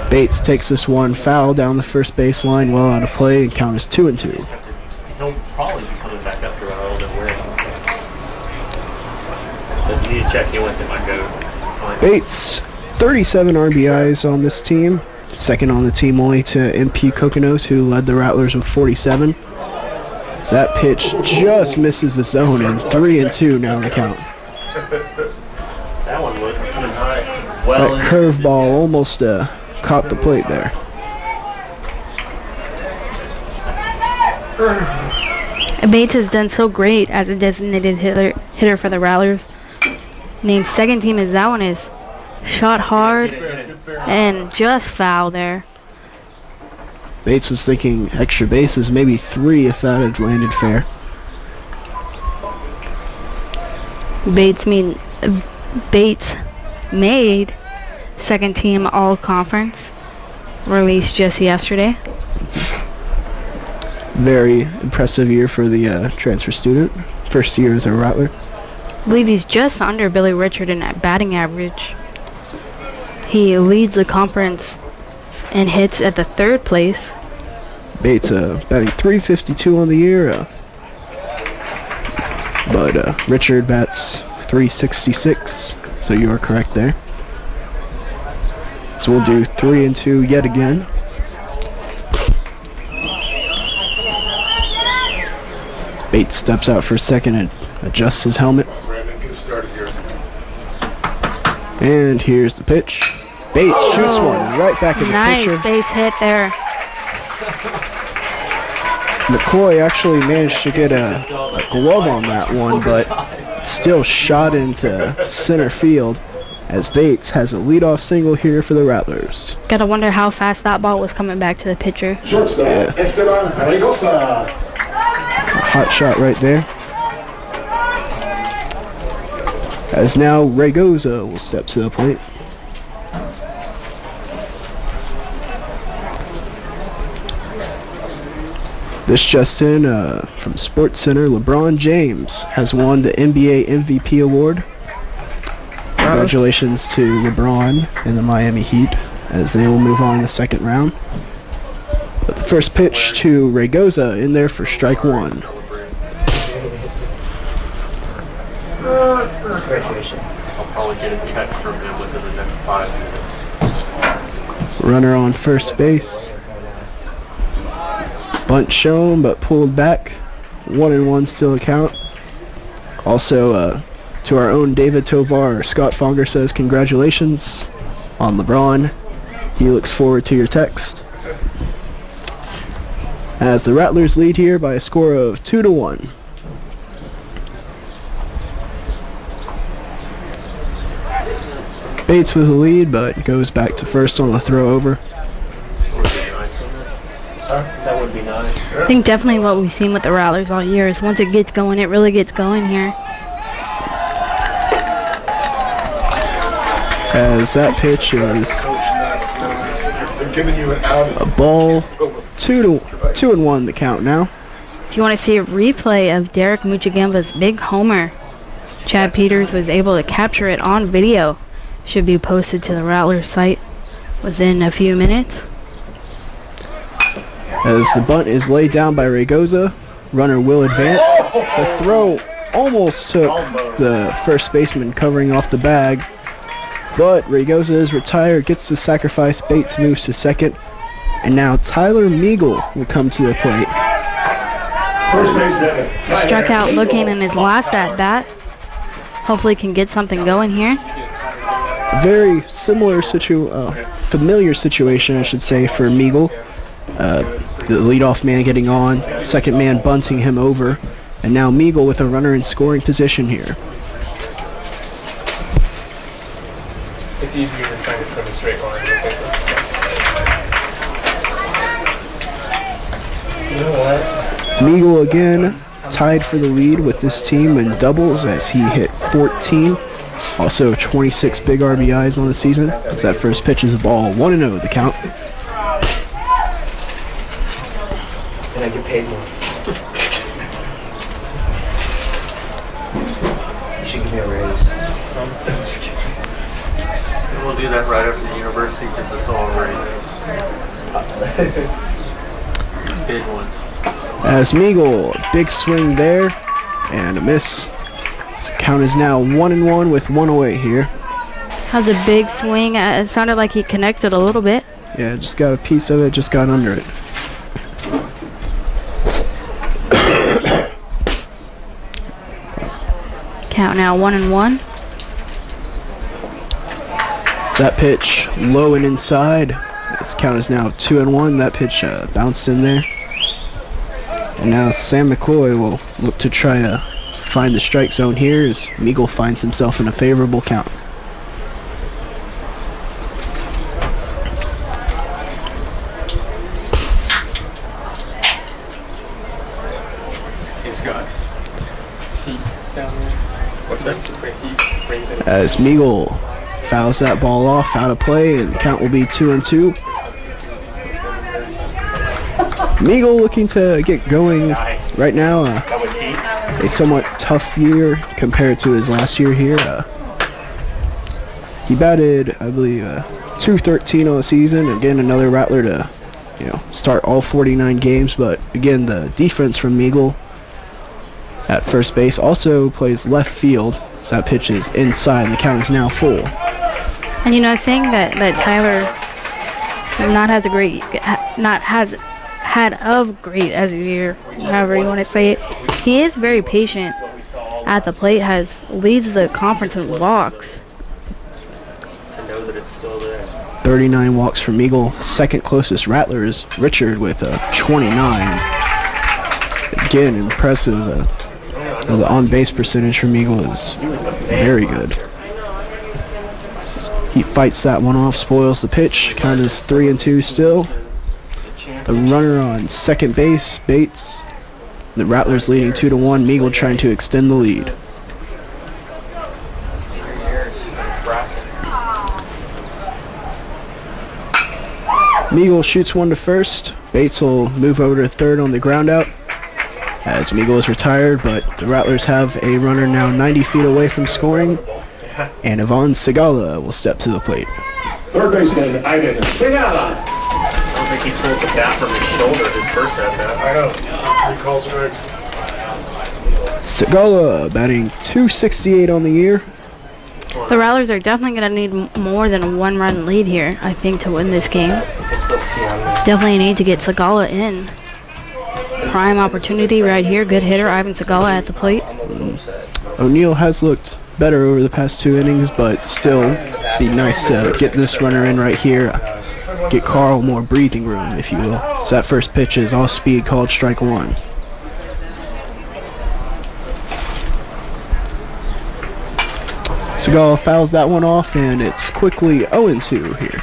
Bates takes this one foul down the first base line, well out of play, and count is 2-2. He'll probably be coming back up here rather than wearing. If you need to check in with him, I go. Find him. Bates, 37 RBIs on this team. Second on the team only to MP Coconuts, who led the Rattlers with 47. That pitch just misses the zone, and 3-2 now in the count. That one was coming high. Well, That curveball almost caught the plate there. Bates has done so great as a designated hitter for the Rattlers. Named second team as that one is. Shot hard and just foul there. Bates was thinking extra bases, maybe 3 if that had landed fair. Bates made second team all conference, released just yesterday. Very impressive year for the transfer student. First year as a Rattler. I believe he's just under Billy Richard in batting average. He leads the conference in hits at the 3rd place. Bates batting .352 on the year, but Richard bats .366, so you are correct there. So we'll do 3-2 yet again. Bates steps out for a second and adjusts his helmet. Brandon, get started here. And here's the pitch. Bates shoots one right back in the Nice pitcher. base hit there. McCoy actually managed to get a glove on that one, but still shot into center field as Bates has a leadoff single here for the Rattlers. Gotta wonder how fast that ball was coming back to the pitcher. Yeah. A hot shot right there. As now Raygoza will step to the plate. This just in from Sports Center, LeBron James has won the NBA MVP award. Congratulations to LeBron and the Miami Heat as they will move on in the second round. But the first pitch to Raygoza in there for strike one. Congratulations. I'll probably get a text from him within the next 5 minutes. Runner on first base. Bunt shown but pulled back. 1-1 still a count. Also to our own David Tovar, Scott Fonger says congratulations on LeBron. He looks forward to your text. As the Rattlers lead here by a score of 2-1. Bates with the lead, but goes back to first on the throw over. That would be nice. I think definitely what we've seen with the Rattlers all year is once it gets going, it really gets going here. As that pitch is They're giving you an out. a ball. 2-1 the count now. If you want to see a replay of Derek Muchagamba's big homer, Chad Peters was able to capture it on video. Should be posted to the Rattlers site within a few minutes. As the bunt is laid down by Raygoza, runner will advance. The throw almost took the first baseman covering off the bag, but Raygoza is retired, gets the sacrifice. Bates moves to second, and now Tyler Meagle will come to the plate. Struck out looking in his last at-bat. Hopefully can get something going here. Very similar familiar situation, I should say, for Meagle. The leadoff man getting on, second man bunting him over, and now Meagle with a runner in scoring position here. It's easier than trying to trim a straight line. You know what? Meagle again tied for the lead with this team in doubles as he hit 14. Also 26 big RBIs on the season. As that first pitch is a ball. 1-0 the count. And I get paid more. You should give me a raise. We'll do that right after the university gives us all a raise. Big ones. As Meagle, big swing there and a miss. Count is now 1-1 with 1 away here. Has a big swing. It sounded like he connected a little bit. Yeah, just got a piece of it, just got under it. Count now 1-1. So that pitch low and inside. This count is now 2-1. That pitch bounced in there. And now Sam McCloy will look to try to find the strike zone here as Meagle finds himself in a favorable count. He's got heat down there. What's that? Heat brings in. As Meagle fouls that ball off, out of play, and the count will be 2-2. Meagle looking to get going right now. That was heat. A somewhat tough year compared to his last year here. He batted, I believe, .213 on the season. Again, another Rattler to, start all 49 games. But again, the defense from Meagle at first base also plays left field. So that pitch is inside, and the count is now full. And saying that Tyler had great as a year, however you want to say it. He is very patient at the plate, leads the conference in walks. To know that it's still there. 39 walks from Meagle. Second closest Rattler is Richard with 29. Again, impressive. The on-base percentage for Meagle is very good. He fights that one off, spoils the pitch. Count is 3-2 still. The runner on second base, Bates. The Rattlers leading 2-1. Meagle trying to extend the lead. Meagle shoots one to first. Bates will move over to third on the ground out as Meagle is retired, but the Rattlers have a runner now 90 feet away from scoring, and Ivan Segala will step to the plate. Third baseman, Ivan Segala. I don't think he pulled the bat from his shoulder his first at bat. I know. Recalls right. Segala batting .268 on the year. The Rattlers are definitely going to need more than a one-run lead here, I think, to win this game. Definitely need to get Segala in. Prime opportunity right here. Good hitter, Ivan Segala at the plate. O'Neill has looked better over the past 2 innings, but still be nice to get this runner in right here. Get Carl more breathing room, if you will. So that first pitch is off speed, called strike one. Segala fouls that one off, and it's quickly 0-2 here.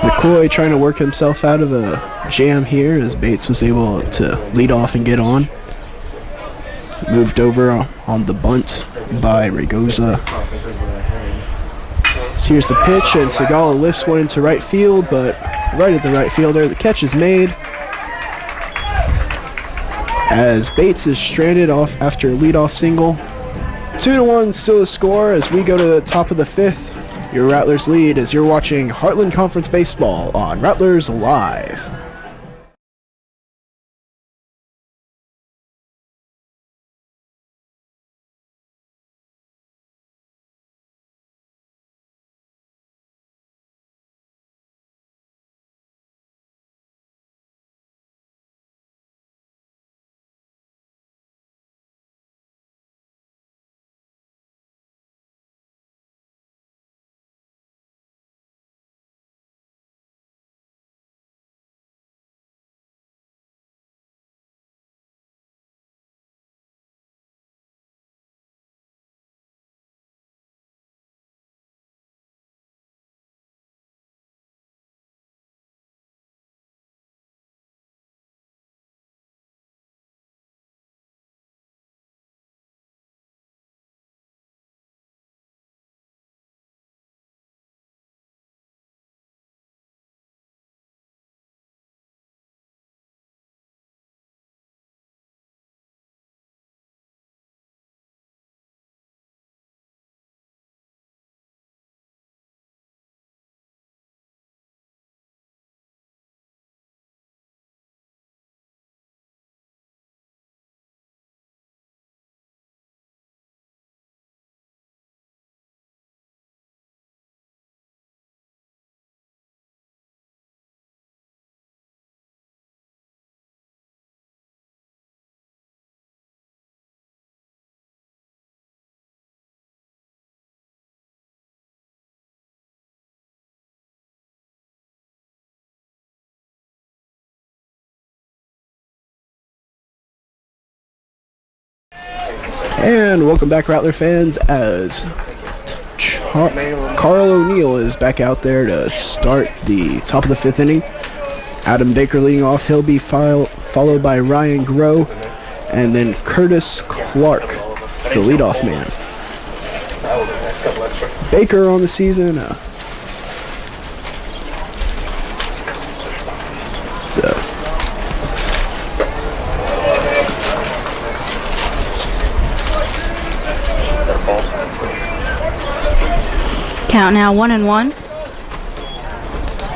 McCoy trying to work himself out of a jam here as Bates was able to lead off and get on. Moved over on the bunt by Ragoza. So here's the pitch, and Segala lifts one into right field, but right at the right fielder, the catch is made. As Bates is stranded off after a leadoff single. 2-1 still a score as we go to the top of the 5th. Your Rattlers lead as you're watching Heartland Conference Baseball on Rattlers Live. And welcome back, Rattler fans, as Carl O'Neill is back out there to start the top of the 5th inning. Adam Baker leading off. He'll be followed by Ryan Groh, and then Curtis Clark, the leadoff man. Baker on the season. Count now 1-1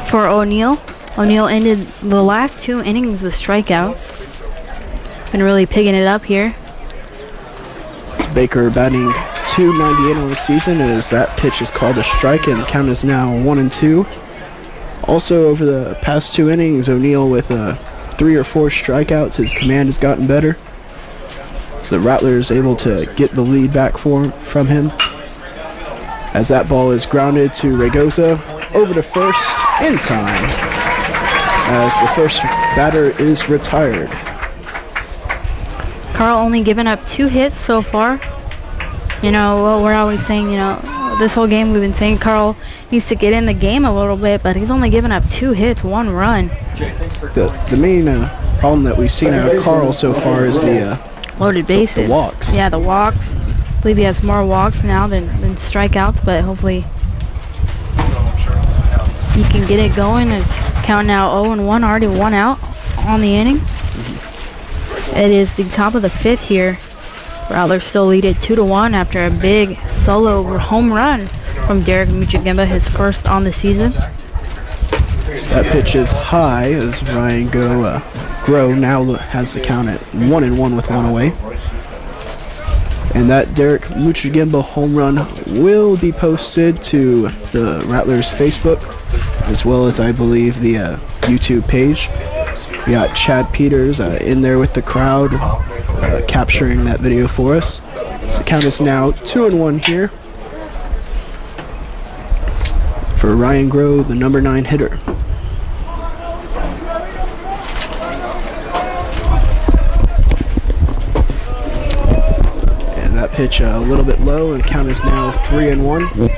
for O'Neill. O'Neill ended the last 2 innings with strikeouts. Been really picking it up here. It's Baker batting .298 on the season as that pitch is called a strike, and the count is now 1-2. Also, over the past 2 innings, O'Neill with 3 or 4 strikeouts. His command has gotten better. So the Rattlers able to get the lead back from him. As that ball is grounded to Ragosa, over to first in time, as the first batter is retired. Carl only given up 2 hits so far. You know, well, we're always saying, you know, this whole game we've been saying Carl needs to get in the game a little bit, but he's only given up 2 hits, 1 run. The main problem that we've seen out of Carl so far is the loaded bases. The walks. Yeah, the walks. I believe he has more walks now than strikeouts, but hopefully he can get it going. It's count now 0-1, already 1 out on the inning. It is the top of the 5th here. Rattlers still lead it 2-1 after a big solo home run from Derek Muchagimba, his first on the season. That pitch is high as Ryan Groh now has the count at 1-1 with 1 away. And that Derek Muchagimba home run will be posted to the Rattlers Facebook, as well as I believe the YouTube page. We got Chad Peters in there with the crowd capturing that video for us. So the count is now 2-1 here for Ryan Groh, the number 9 hitter. Pitch a little bit low, and count is now 3-1.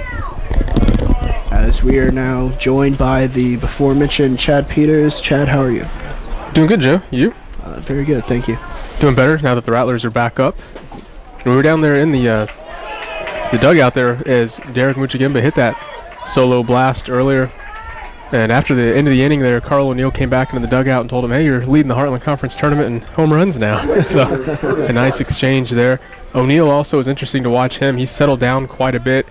As we are now joined by the before mentioned Chad Peters. Chad, how are you? Doing good, Joe. You? Very good, thank you. Doing better now that the Rattlers are back up. We were down there in the dugout there as Derek Muchagimba hit that solo blast earlier. And after the end of the inning there, Carl O'Neill came back into the dugout and told him, hey, you're leading the Heartland Conference tournament in home runs now. So a nice exchange there. O'Neill also is interesting to watch him. He's settled down quite a bit.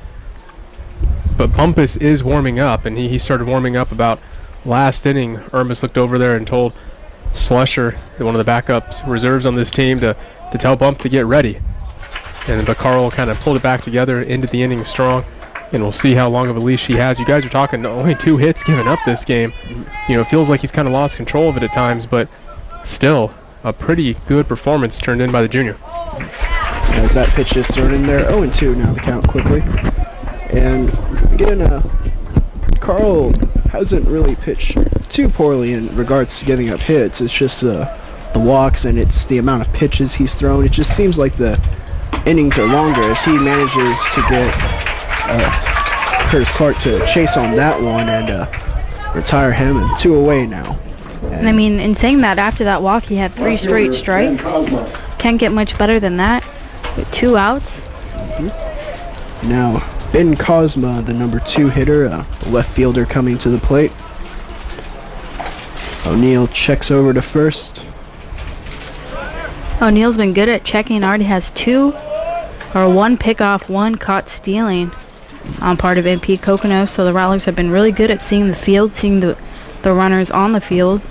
But Bumpus is warming up, and he started warming up about last inning. Irmis looked over there and told Slusher, one of the backups reserves on this team, to tell Bump to get ready. But Carl kind of pulled it back together, ended the inning strong. And we'll see how long of a leash he has. You guys are talking only 2 hits given up this game. You know, it feels like he's kind of lost control of it at times, but still a pretty good performance turned in by the junior. As that pitch is thrown in there, 0-2 now the count quickly. And again, Carl hasn't really pitched too poorly in regards to giving up hits. It's just the walks, and it's the amount of pitches he's thrown. It just seems like the innings are longer as he manages to get Curtis Clark to chase on that one and retire him, and 2 away now. And I mean, in saying that, after that walk, he had 3 straight strikes. Can't get much better than that with 2 outs. Now, Ben Cosma, the number 2 hitter, left fielder coming to the plate. O'Neill checks over to first. O'Neill's been good at checking. Already has 1 pickoff, 1 caught stealing on part of MP Cocono. So the Rattlers have been really good at seeing the field, seeing the runners on the field,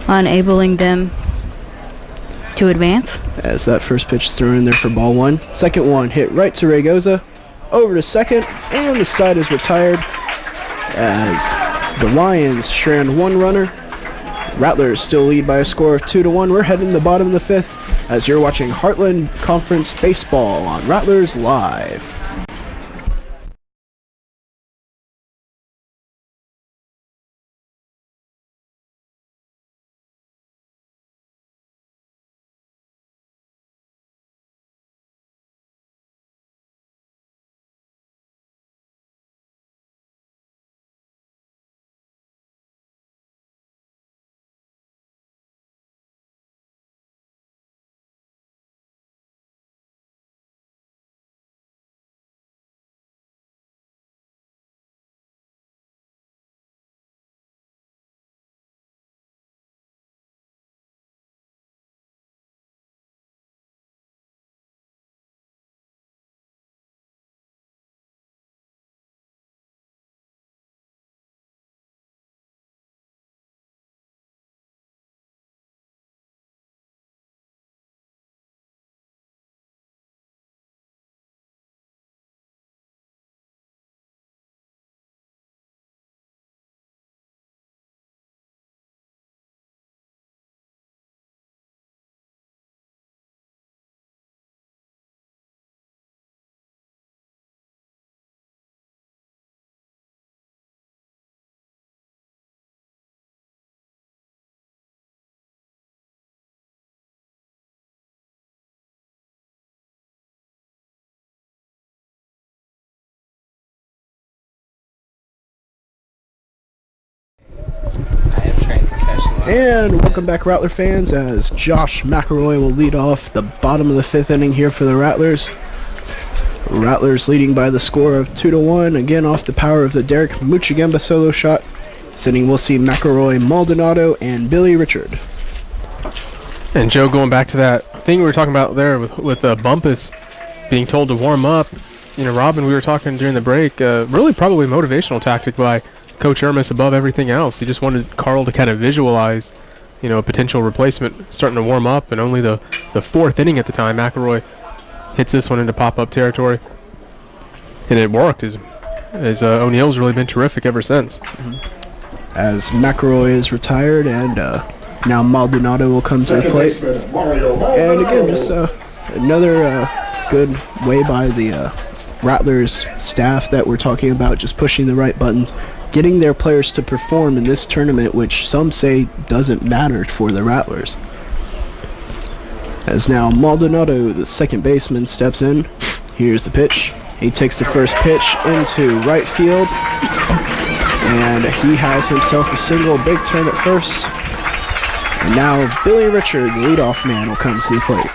enabling them to advance. As that first pitch is thrown in there for ball 1. Second one hit right to Ragosa, over to second, and the side is retired as the Lions strand 1 runner. Rattlers still lead by a score of 2-1. We're heading to the bottom of the 5th as you're watching Heartland Conference Baseball on Rattlers Live. And welcome back, Rattler fans, as Josh McElroy will lead off the bottom of the 5th inning here for the Rattlers. Rattlers leading by the score of 2-1, again off the power of the Derek Muchigemba solo shot. This inning we'll see McElroy, Maldonado, and Billy Richard. And Joe, going back to that thing we were talking about there with Bumpus being told to warm up, you know, Robin, we were talking during the break, really probably motivational tactic by Coach Ermis above everything else. He just wanted Carl to kind of visualize, you know, a potential replacement starting to warm up, and only the 4th inning at the time, McElroy hits this one into pop-up territory. And it worked, as O'Neill's really been terrific ever since. As McElroy is retired, and now Maldonado will come to the plate. And again, just another good way by the Rattlers staff that we're talking about, just pushing the right buttons, getting their players to perform in this tournament, which some say doesn't matter for the Rattlers. As now Maldonado, the second baseman, steps in. Here's the pitch. He takes the first pitch into right field, and he has himself a single, big turn at first. And now Billy Richard, the leadoff man, will come to the plate.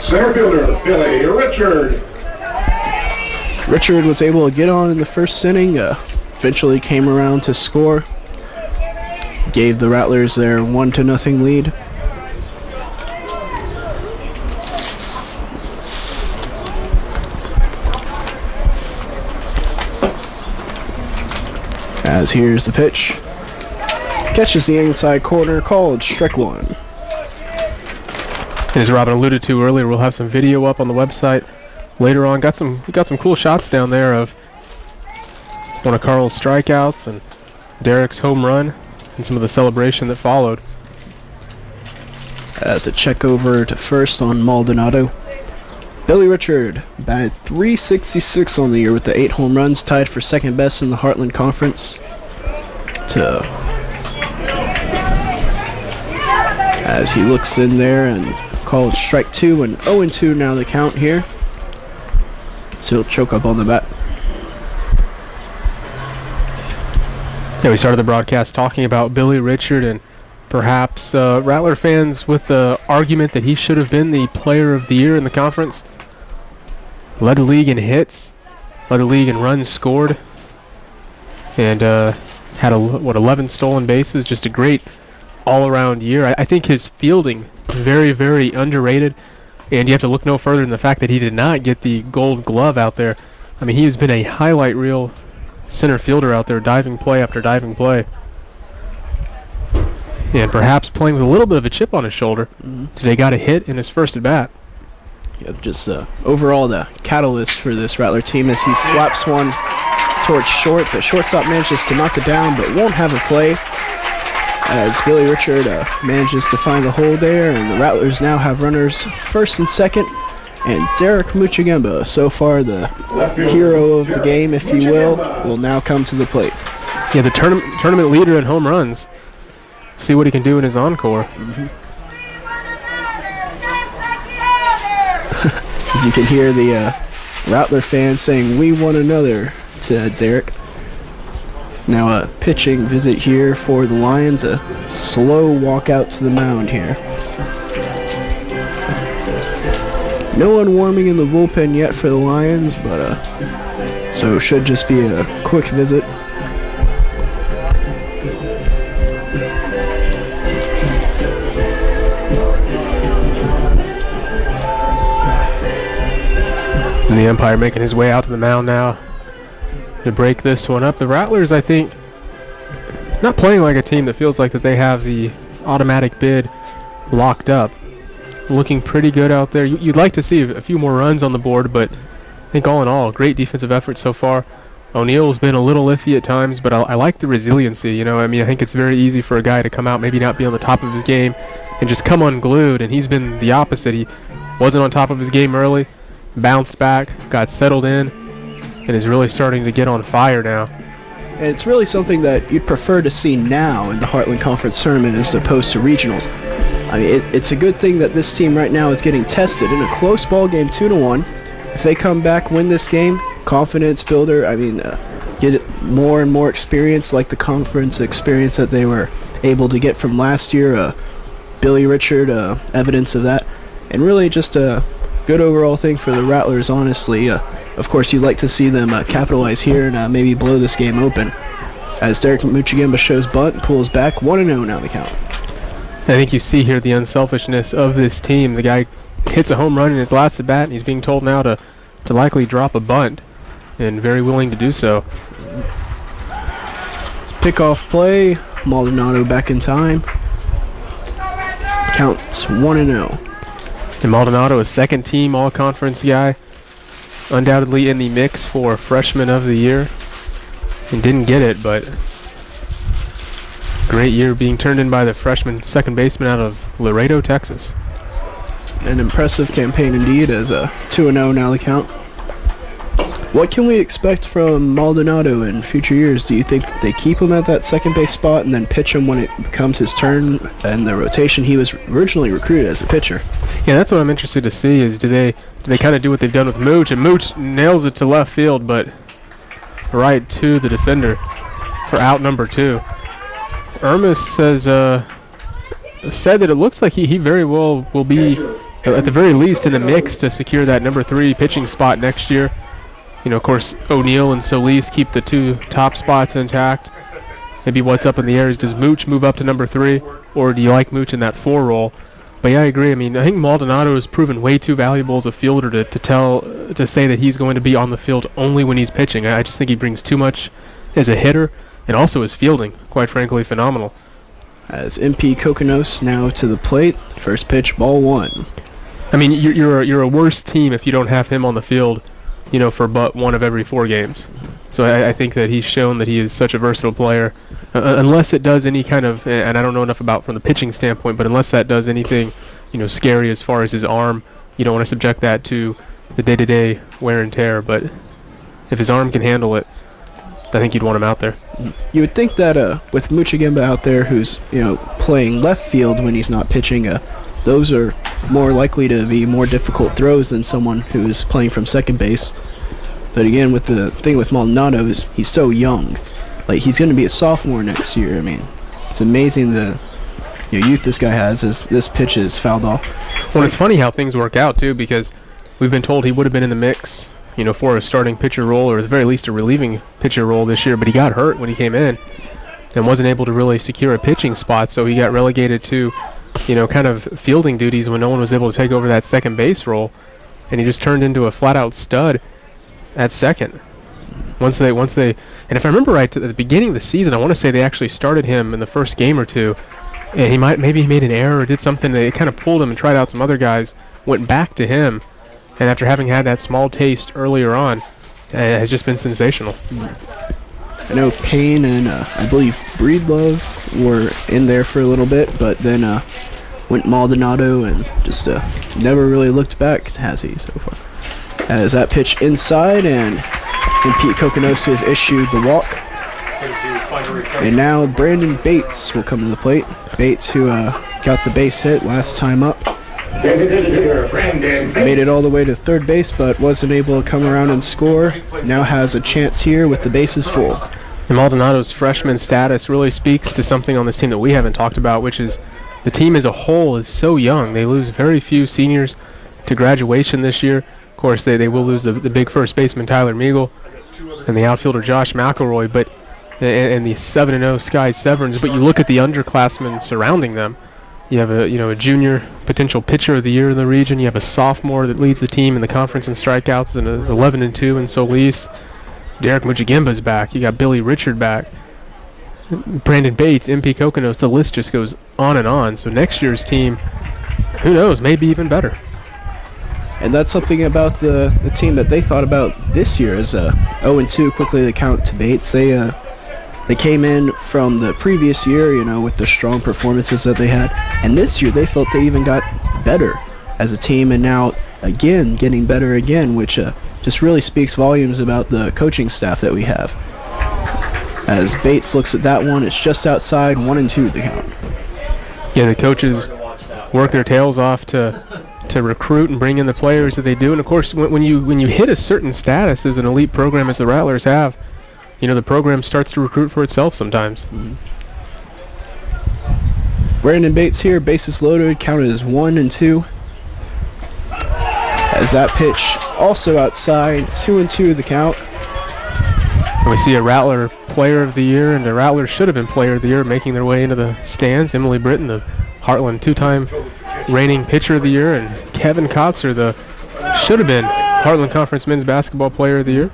Center fielder, Billy Richard. Richard was able to get on in the first inning, eventually came around to score. Gave the Rattlers their 1-0 lead. As here's the pitch. Catches the inside corner, called strike one. As Robin alluded to earlier, we'll have some video up on the website later on. We got some cool shots down there of one of Carl's strikeouts and Derek's home run and some of the celebration that followed. As a check over to first on Maldonado. Billy Richard batted .366 on the year with the 8 home runs, tied for second best in the Heartland Conference. As he looks in there and called strike 2, and 0-2 now the count here. So he'll choke up on the bat. Yeah, we started the broadcast talking about Billy Richard, and perhaps Rattler fans with the argument that he should have been the player of the year in the conference. Led the league in hits, led the league in runs scored, and had 11 stolen bases. Just a great all-around year. I think his fielding very, very underrated, and you have to look no further than the fact that he did not get the Gold Glove out there. I mean, he has been a highlight reel center fielder out there, diving play after diving play, and perhaps playing with a little bit of a chip on his shoulder. Today got a hit in his first at bat. Yep, just overall the catalyst for this Rattler team as he slaps one towards short. The shortstop manages to knock it down, but won't have a play, as Billy Richard manages to find a hole there, and the Rattlers now have runners first and second, and Derek Muchigemba, so far the hero of the game, if you will now come to the plate. Yeah, the tournament leader in home runs. See what he can do in his encore. As you can hear the Rattler fans saying, "We want another," to Derek. It's now a pitching visit here for the Lions. A slow walk out to the mound here. No one warming in the bullpen yet for the Lions, but so should just be a quick visit. And the umpire making his way out to the mound now to break this one up. The Rattlers, I think, not playing like a team that feels like that they have the automatic bid locked up. Looking pretty good out there. You'd like to see a few more runs on the board, but I think all in all, great defensive effort so far. O'Neill's been a little iffy at times, but I like the resiliency. You know, I mean, I think it's very easy for a guy to come out, maybe not be on the top of his game, and just come unglued, and he's been the opposite. He wasn't on top of his game early, bounced back, got settled in, and is really starting to get on fire now. And it's really something that you'd prefer to see now in the Heartland Conference Tournament as opposed to regionals. I mean, it's a good thing that this team right now is getting tested in a close ball game, 2-1. if they come back, win this game, confidence builder, I mean, get more and more experience like the conference experience that they were able to get from last year. Billy Richard, evidence of that. And really just a good overall thing for the Rattlers, honestly. Of course, you'd like to see them capitalize here and maybe blow this game open. As Derek Muchigimba shows bunt, pulls back, 1-0 now the count. I think you see here the unselfishness of this team. The guy hits a home run in his last at bat, and he's being told now to likely drop a bunt, and very willing to do so. Pickoff play, Maldonado back in time. Counts 1-0. And Maldonado, a second-team all-conference guy, undoubtedly in the mix for freshman of the year, and didn't get it, but great year being turned in by the freshman second baseman out of Laredo, Texas. An impressive campaign indeed, as 2-0 now the count. What can we expect from Maldonado in future years? Do you think they keep him at that second base spot and then pitch him when it becomes his turn and the rotation? He was originally recruited as a pitcher. Yeah, that's what I'm interested to see, is do they kind of do what they've done with Mooch, and Mooch nails it to left field, but right to the defender for out number 2. Ermis has said that it looks like he very well will be, at the very least, in the mix to secure that number 3 pitching spot next year. You know, of course, O'Neal and Solis keep the 2 top spots intact. Maybe what's up in the air is, does Mooch move up to number 3, or do you like Mooch in that 4 role? But yeah, I agree. I mean, I think Maldonado has proven way too valuable as a fielder to say that he's going to be on the field only when he's pitching. I just think he brings too much as a hitter, and also his fielding, quite frankly, phenomenal. As MP Kokonos now to the plate, first pitch, ball 1. I mean, you're a worse team if you don't have him on the field, you know, for but 1 of every 4 games. So I think that he's shown that he is such a versatile player. Unless it does any kind of, and I don't know enough about from the pitching standpoint, but unless that does anything, you know, scary as far as his arm, you don't want to subject that to the day-to-day wear and tear. But if his arm can handle it, I think you'd want him out there. You would think that with Muchigimba out there, who's, you know, playing left field when he's not pitching, those are more likely to be more difficult throws than someone who's playing from second base. But again, with the thing with Maldonado is he's so young. Like, he's going to be a sophomore next year. I mean, it's amazing the youth this guy has as this pitch is fouled off. Well, it's funny how things work out, too, because we've been told he would have been in the mix, you know, for a starting pitcher role, or at the very least a relieving pitcher role this year, but he got hurt when he came in and wasn't able to really secure a pitching spot, so he got relegated to, you know, kind of fielding duties when no one was able to take over that second base role, and he just turned into a flat-out stud at second. Once they, and if I remember right, at the beginning of the season, I want to say they actually started him in the first game or 2, and maybe he made an error or did something. They kind of pulled him and tried out some other guys, went back to him, and after having had that small taste earlier on, has just been sensational. I know Payne and I believe Breedlove were in there for a little bit, but then went Maldonado and just never really looked back, has he, so far. As that pitch inside, and Pete Kokonos has issued the walk. And now Brandon Bates will come to the plate. Bates, who got the base hit last time up, made it all the way to third base, but wasn't able to come around and score. Now has a chance here with the bases full. And Maldonado's freshman status really speaks to something on this team that we haven't talked about, which is the team as a whole is so young. They lose very few seniors to graduation this year. Of course, they will lose the big first baseman Tyler Meagle and the outfielder Josh McElroy, but and the 7-0 Sky Severns. But you look at the underclassmen surrounding them. You have a junior potential pitcher of the year in the region. You have a sophomore that leads the team in the conference in strikeouts and is 11-2 in Solis. Derek Muchigimba's back. You got Billy Richard back. Brandon Bates, MP Kokonos. The list just goes on and on. So next year's team, who knows, maybe even better. And that's something about the team that they thought about this year is 0-2 quickly the count to Bates. They came in from the previous year, you know, with the strong performances that they had. And this year they felt they even got better as a team, and now again getting better again, which just really speaks volumes about the coaching staff that we have. As Bates looks at that one, it's just outside, 1-2 the count. Yeah, the coaches work their tails off to to recruit and bring in the players that they do. And of course, when you hit a certain status as an elite program as the Rattlers have, you know, the program starts to recruit for itself sometimes. Brandon Bates here, bases loaded, counted as 1-2. As that pitch also outside, 2-2 the count. And we see a Rattler Player of the Year, and the Rattlers should have been Player of the Year, making their way into the stands. Emily Britton, the Heartland two-time reigning Pitcher of the Year, and Kevin Kotzer, the should have been Heartland Conference Men's Basketball Player of the Year.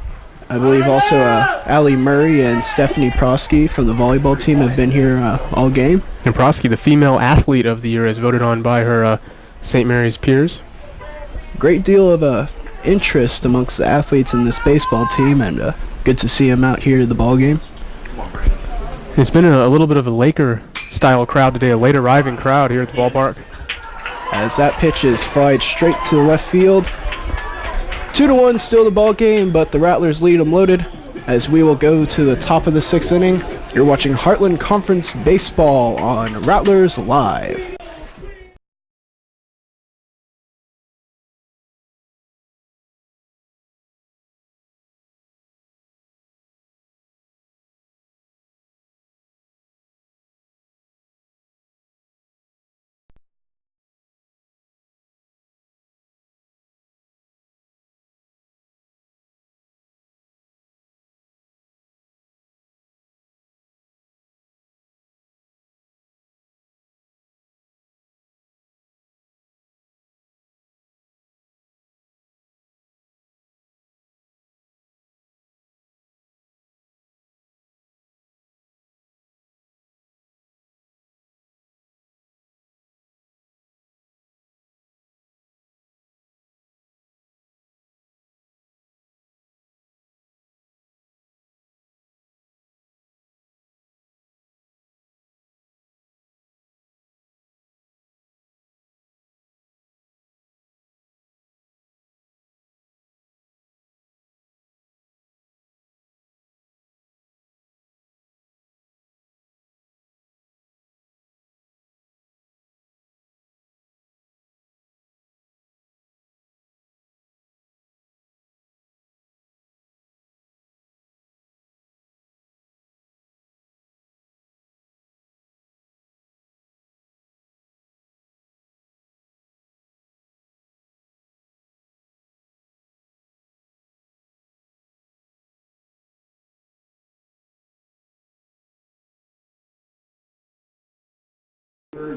I believe also Allie Murray and Stephanie Prosky from the volleyball team have been here all game. And Prosky, the Female Athlete of the Year, is voted on by her St. Mary's peers. Great deal of interest amongst the athletes in this baseball team, and good to see them out here at the ball game. It's been a little bit of a Laker-style crowd today, a late arriving crowd here at the ballpark. As that pitch is fried straight to the left field. 2-1 still the ball game, but the Rattlers lead them loaded. As we will go to the top of the 6th inning, you're watching Heartland Conference Baseball on Rattlers Live.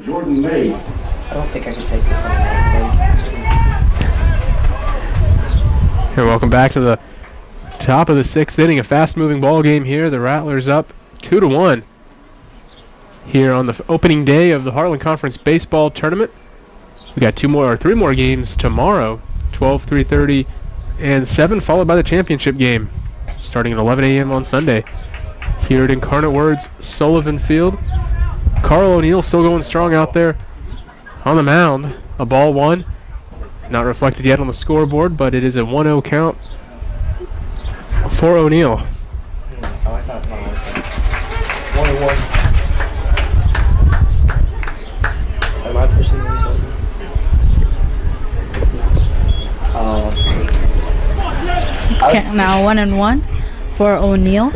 Jordan May. I don't think I can take this anymore. And welcome back to the top of the 6th inning, a fast-moving ball game here. The Rattlers up 2-1 here on the opening day of the Heartland Conference Baseball Tournament. We got 3 more games tomorrow, 12, 3:30, and 7, followed by the championship game, starting at 11 a.m. on Sunday here at Incarnate Word's Sullivan Field. Carl O'Neill still going strong out there on the mound. A ball 1, not reflected yet on the scoreboard, but it is a 1-0 count for O'Neill. I like that. 1-1. Am I pushing this button? It's not. Okay, now 1-1 for O'Neill.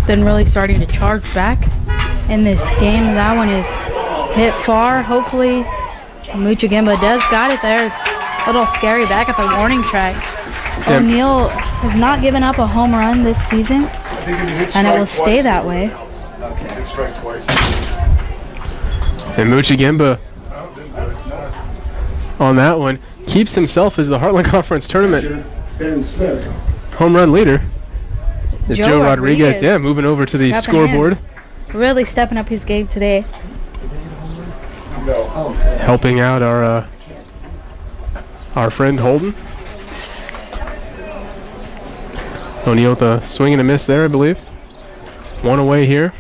Been really starting to charge back in this game. That one is hit far. Hopefully Muchagimba does got it there. It's a little scary back at the warning track. Yeah. O'Neill has not given up a home run this season, and it will stay that way. Okay. Hit strike twice. And Muchagimba on that one keeps himself as the Heartland Conference Tournament home run leader. Is Joe Rodriguez, yeah, moving over to the scoreboard. Really stepping up his game today. Helping out our friend Holden. O'Neill with a swing and a miss there, I believe. 1 away here.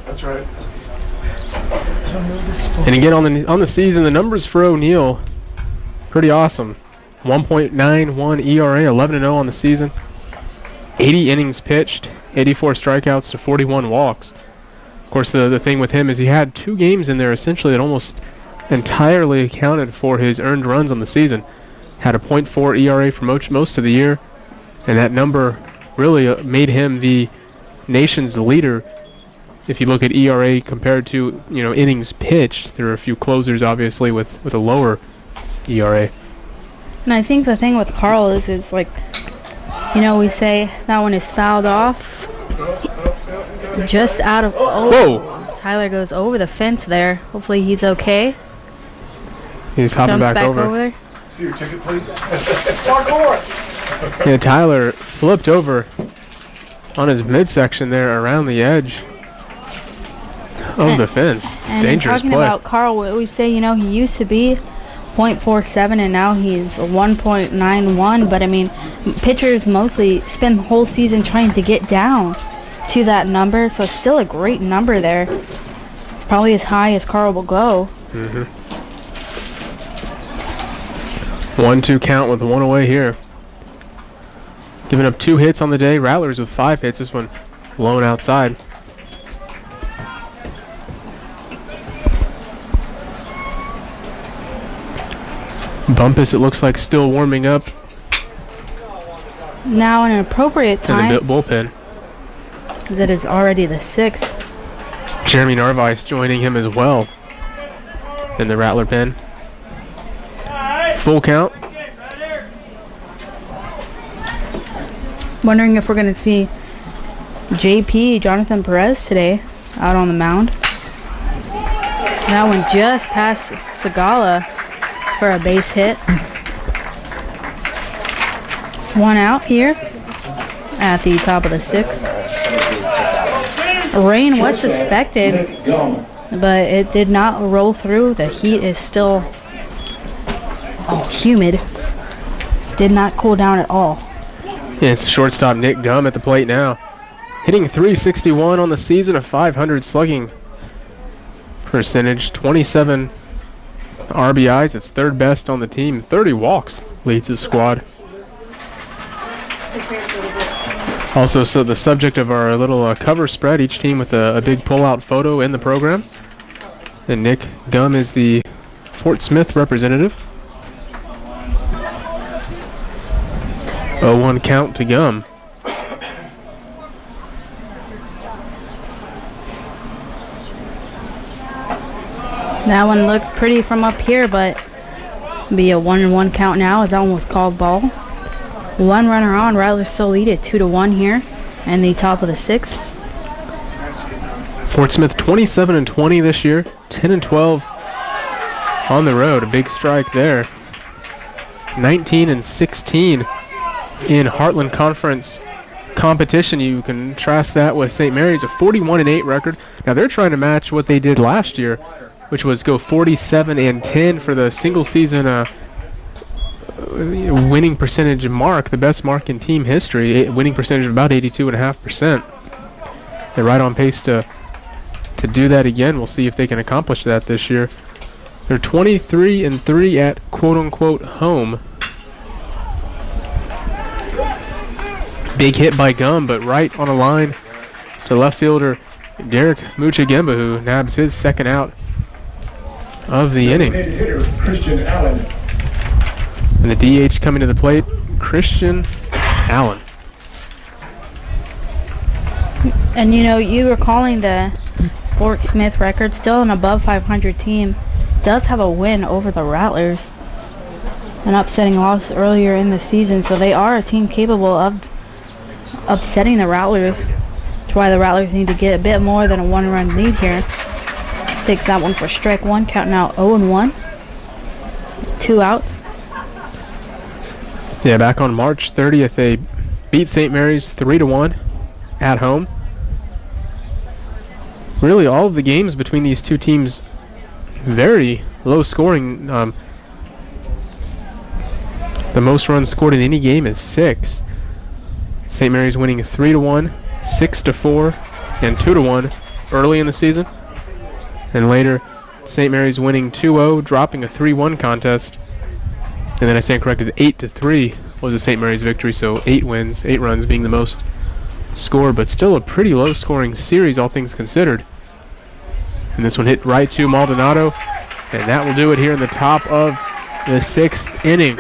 That's right. And again on the season, the numbers for O'Neill pretty awesome. 1.91 ERA, 11-0 on the season. 80 innings pitched, 84 strikeouts to 41 walks. Of course, the thing with him is he had 2 games in there essentially that almost entirely accounted for his earned runs on the season. Had a .4 ERA for most of the year, and that number really made him the nation's leader. If you look at ERA compared to, innings pitched, there are a few closers obviously with a lower ERA. And I think the thing with Carl is like, we say that one is fouled off. Just out of, Whoa! Tyler goes over the fence there. Hopefully he's okay. He's hopping Jumps back over. there. See your ticket, please? Yeah, Tyler flipped over on his midsection there around the edge of the fence. And Dangerous talking play. about Carl, we say, he used to be .47 and now he's 1.91, but I mean, pitchers mostly spend the whole season trying to get down to that number, so still a great number there. It's probably as high as Carl will go. 1-2 count with one away here. Giving up 2 hits on the day. Rattlers with 5 hits. This one blown outside. Bumpus, it looks like, still warming up Now an appropriate in the time, bullpen. because it is already the 6th. Jeremy Narvaez joining him as well in the Rattler pen. Full count. Wondering if we're going to see JP, Jonathan Perez, today out on the mound. That one just past Segala for a base hit. 1 out here at the top of the 6th. Rain was suspected, but it did not roll through. The heat is still humid. Did not cool down at all. Yeah, it's shortstop Nick Gum at the plate now. Hitting .361 on the season, a .500 slugging percentage, 27 RBIs. It's 3rd best on the team. 30 walks leads the squad. Also, so the subject of our little cover spread, each team with a big pull-out photo in the program. And Nick Gum is the Fort Smith representative. 0-1 count to Gum. That one looked pretty from up here, but be a 1-1 count now as that one was called ball. 1 runner on. Rattlers still lead it 2-1 here in the top of the 6th. Fort Smith 27-20 this year, 10-12 on the road. A big strike there. 19-16 in Heartland Conference competition. You can contrast that with St. Mary's, a 41-8 record. Now they're trying to match what they did last year, which was go 47-10 for the single season winning percentage mark, the best mark in team history. Winning percentage of about 82.5%. They're right on pace to do that again. We'll see if they can accomplish that this year. They're 23-3 at quote-unquote home. Big hit by Gum, but right on a line to left fielder Derek Muchagemba, who nabs his 2nd out of the inning. Hitter, Christian Allen. And the DH coming to the plate, Christian Allen. And you were calling the Fort Smith record, still an above 500 team. Does have a win over the Rattlers. An upsetting loss earlier in the season, so they are a team capable of upsetting the Rattlers. That's why the Rattlers need to get a bit more than a 1-run lead here. Takes that one for strike 1, counting out 0-1. 2 outs. Yeah, back on March 30th, they beat St. Mary's 3-1 at home. Really, all of the games between these two teams, very low scoring. The most runs scored in any game is 6. St. Mary's winning 3-1, 6-4, and 2-1 early in the season. And later, St. Mary's winning 2-0, dropping a 3-1 contest. And then I stand corrected, 8-3 was the St. Mary's victory, so 8 wins, 8 runs being the most scored, but still a pretty low-scoring series, all things considered. And this one hit right to Maldonado, And that will do it here in the top of the 6th inning.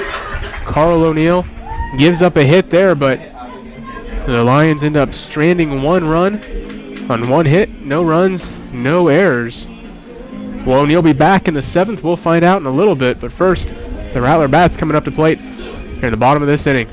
Carl O'Neill gives up a hit there, but the Lions end up stranding 1 run on 1 hit. No runs, no errors. Will O'Neill be back in the 7th? We'll find out in a little bit. But first, the Rattler bats coming up to plate here in the bottom of this inning.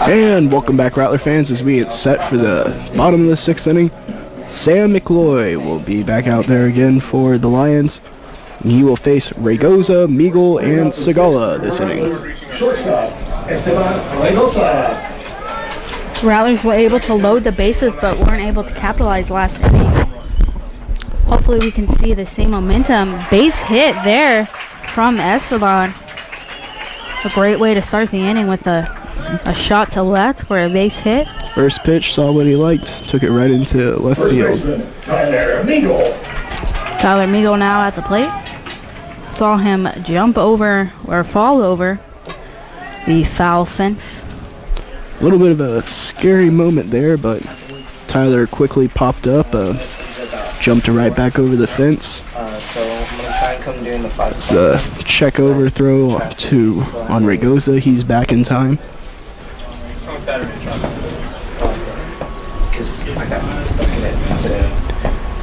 And welcome back, Rattler fans, as we get set for the bottom of the 6th inning. Sam McLoy will be back out there again for the Lions. And he will face Raygoza, Meagle, and Segala this inning. Rattlers were able to load the bases but weren't able to capitalize last inning. Hopefully we can see the same momentum. Base hit there from Esteban. A great way to start the inning with a shot to left for a base hit. First pitch, saw what he liked, took it right into left field. Tyler Meagle now at the plate. Saw him jump over or fall over the foul fence. A little bit of a scary moment there, but Tyler quickly popped up, jumped right back over the fence. So I'm gonna try and come during the 5. It's a check over throw to on Raygoza. He's back in time.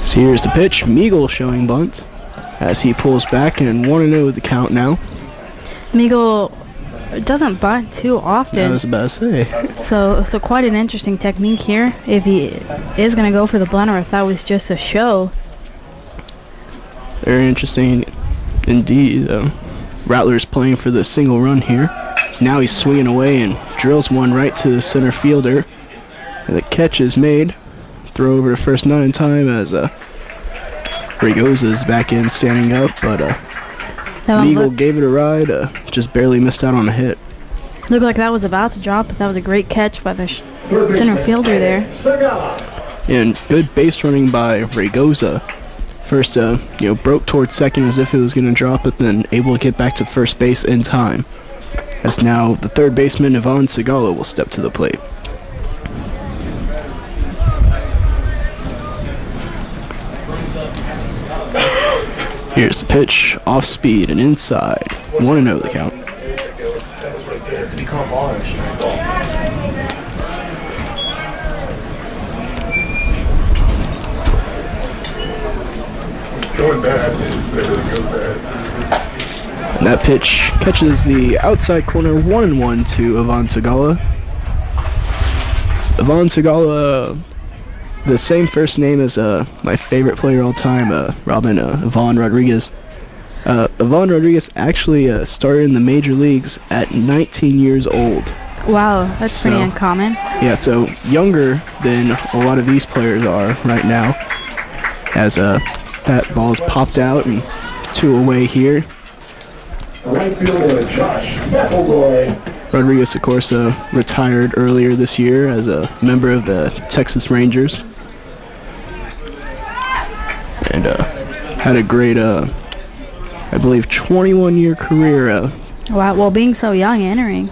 So here's the pitch. Meagle showing bunt as he pulls back and 1-0 the count now. Meagle doesn't bunt too often. I was about to say. So quite an interesting technique here. If he is going to go for the bunt or if that was just a show. Very interesting indeed. Rattler's playing for the single run here. So now he's swinging away and drills one right to the center fielder. And the catch is made. Throw over to first, not in time, as Raygoza's back in standing up, but Meagle gave it a ride, just barely missed out on a hit. Looked like that was about to drop, but that was a great catch by the center fielder there. And good base running by Raygoza. First, broke towards second as if it was going to drop, but then able to get back to first base in time. As now the third baseman, Ivan Segala, will step to the plate. Here's the pitch, off speed and inside. 1-0 the count. It's going bad. It's really goes bad. And that pitch catches the outside corner, 1-1 to Ivan Segala. Ivan Segala, the same first name as my favorite player all time, Ivan Rodriguez. Ivan Rodriguez actually started in the major leagues at 19 years old. Wow, that's pretty uncommon. Yeah, so younger than a lot of these players are right now. As that ball's popped out and 2 away here. Right fielder Josh McElroy Rodriguez, of course, retired earlier this year as a member of the Texas Rangers. And had a great, I believe, 21-year career. Wow, well, being so young, entering.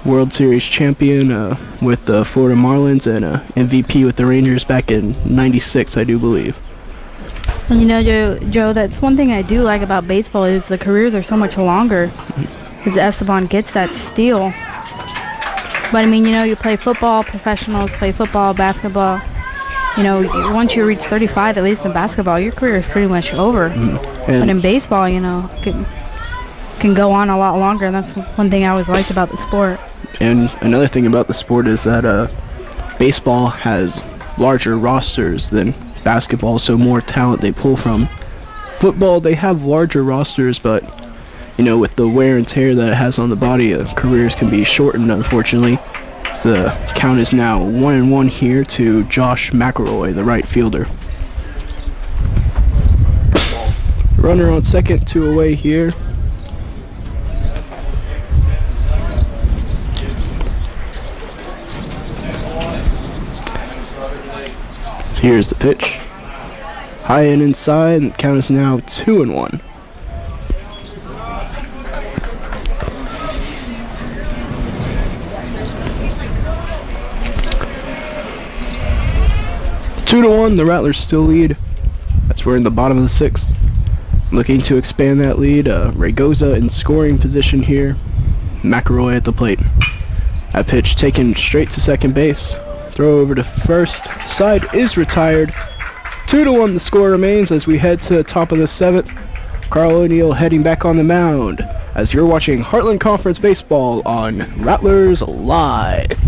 World Series champion with the Florida Marlins and MVP with the Rangers back in '96, I do believe. And you know, Joe, that's one thing I do like about baseball is the careers are so much longer. Because Esteban gets that steal. But I mean, you know, you play football, professionals play football, basketball. You know, once you reach 35, at least in basketball, your career is pretty much over. But in baseball, you know, can go on a lot longer, and that's one thing I always liked about the sport. And another thing about the sport is that baseball has larger rosters than basketball, so more talent they pull from. Football, they have larger rosters, but you know, with the wear and tear that it has on the body, careers can be shortened, unfortunately. So the count is now 1-1 here to Josh McElroy, the right fielder. Runner on second, 2 away here. So here's the pitch. High and inside, and the count is now 2-1. Two to 1, the Rattlers still lead. That's we're in the bottom of the 6th. Looking to expand that lead. Raygoza in scoring position here. McElroy at the plate. That pitch taken straight to second base. Throw over to first. Side is retired. 2-1 the score remains as we head to the top of the 7th. Carl O'Neill heading back on the mound as you're watching Heartland Conference Baseball on Rattlers Live.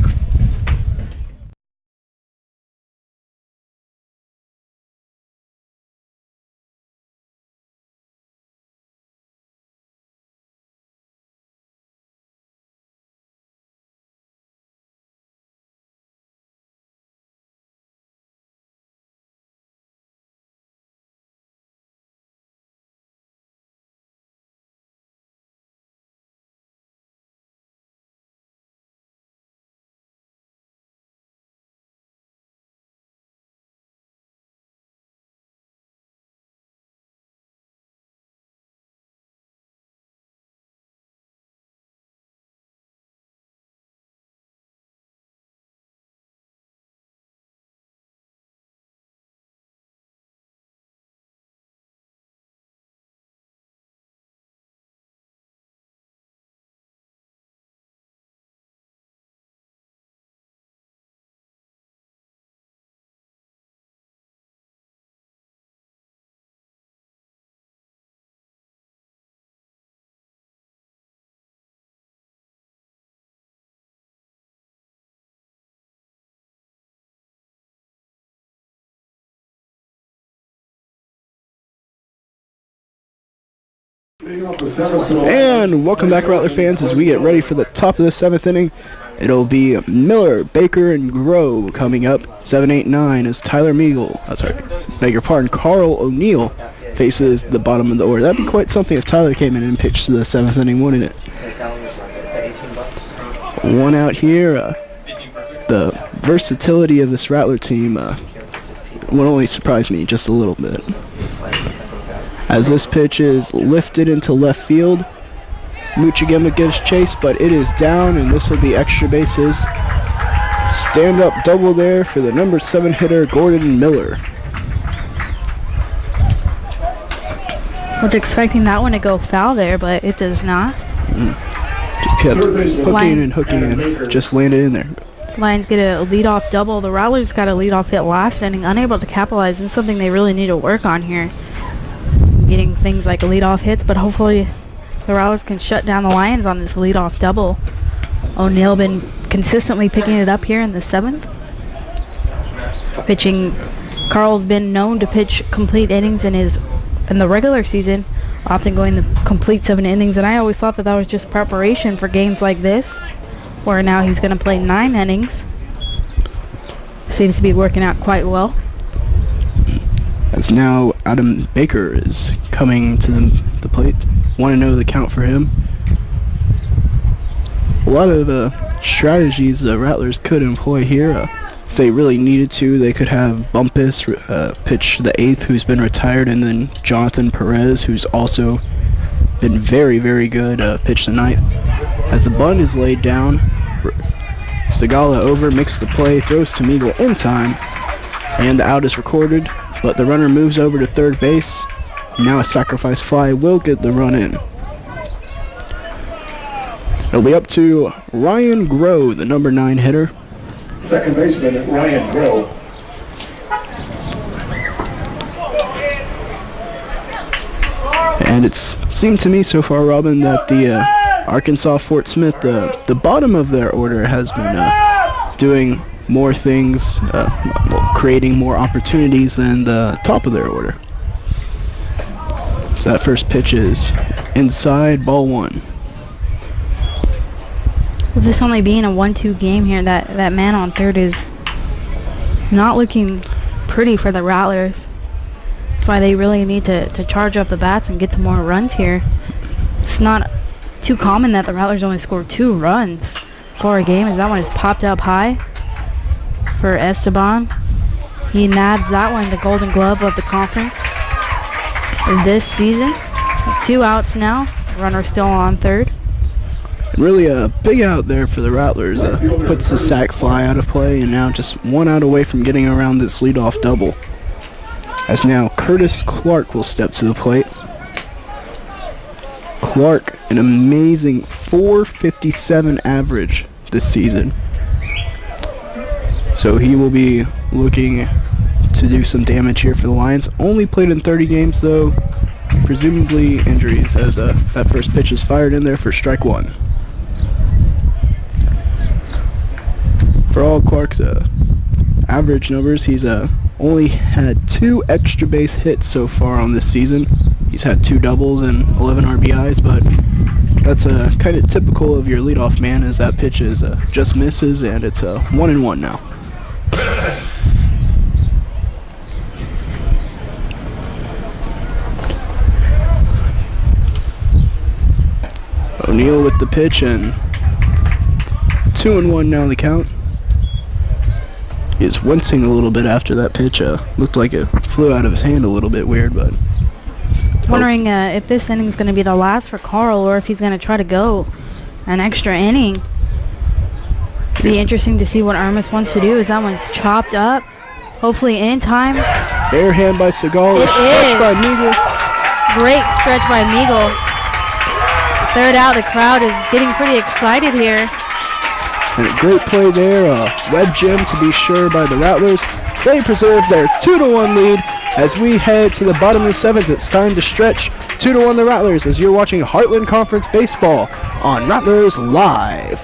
And welcome back, Rattler fans, as we get ready for the top of the 7th inning. It'll be Miller, Baker, and Grove coming up. 7, 8, 9 as Tyler Meagle, beg your pardon, Carl O'Neill faces the bottom of the order. That'd be quite something if Tyler came in and pitched to the 7th inning, wouldn't it? 1 out here. The versatility of this Rattler team would only surprise me just a little bit. As this pitch is lifted into left field, Muchigema gives chase, but it is down, and this will be extra bases. Stand-up double there for the number 7 hitter, Gordon Miller. Was expecting that one to go foul there, but it does not. Just kept hooking and just landed in there. Lions get a leadoff double. The Rattlers got a leadoff hit last inning, unable to capitalize, and something they really need to work on here. Getting things like leadoff hits, but hopefully the Rattlers can shut down the Lions on this leadoff double. O'Neill been consistently picking it up here in the 7th. Pitching, Carl's been known to pitch complete innings in the regular season, often going the complete 7 innings, and I always thought that was just preparation for games like this, where now he's going to play 9 innings. Seems to be working out quite well. As now Adam Baker is coming to the plate. 1-0 the count for him. A lot of strategies the Rattlers could employ here. If they really needed to, they could have Bumpus pitch the 8th, who's been retired, and then Jonathan Perez, who's also been very, very good, pitch the 9th. As the bunt is laid down, Segala over, makes the play, throws to Meagle in time, and the out is recorded, but the runner moves over to third base. Now a sacrifice fly will get the run in. It'll be up to Ryan Groh, the number 9 hitter. Second baseman, Ryan Groh. And it's seemed to me so far, Robin, that the Arkansas Fort Smith, the bottom of their order has been doing more things, creating more opportunities than the top of their order. So that first pitch is inside, ball 1. With this only being a 1-2 game here, that man on third is not looking pretty for the Rattlers. That's why they really need to charge up the bats and get some more runs here. It's not too common that the Rattlers only score 2 runs for a game, as that one is popped up high for Esteban. He nabs that one, the Golden Glove of the conference this season. 2 outs now, runner still on third. Really a big out there for the Rattlers. Puts the sac fly out of play, and now just 1 out away from getting around this leadoff double. As now Curtis Clark will step to the plate. Clark, an amazing .457 average this season. So he will be looking to do some damage here for the Lions. Only played in 30 games though, presumably injuries, as that first pitch is fired in there for strike 1. For all Clark's average numbers, he's only had 2 extra base hits so far on this season. He's had 2 doubles and 11 RBIs, but that's kind of typical of your leadoff man, as that pitch is just misses, and it's 1-1 now. O'Neal with the pitch, and 2-1 now the count. He is wincing a little bit after that pitch. Looked like it flew out of his hand a little bit weird, but... Wondering if this inning is going to be the last for Carl, or if he's going to try to go an extra inning. Be interesting to see what Armas wants to do, as that one's chopped up. Hopefully in time. Bare hand by Segal. It Stretch is. by Meagle. Great stretch by Meagle. Third out, the crowd is getting pretty excited here. And a great play there, web gem to be sure by the Rattlers. They preserve their 2-1 lead. As we head to the bottom of the 7th, it's time to stretch. 2-1 the Rattlers, as you're watching Heartland Conference Baseball on Rattlers Live.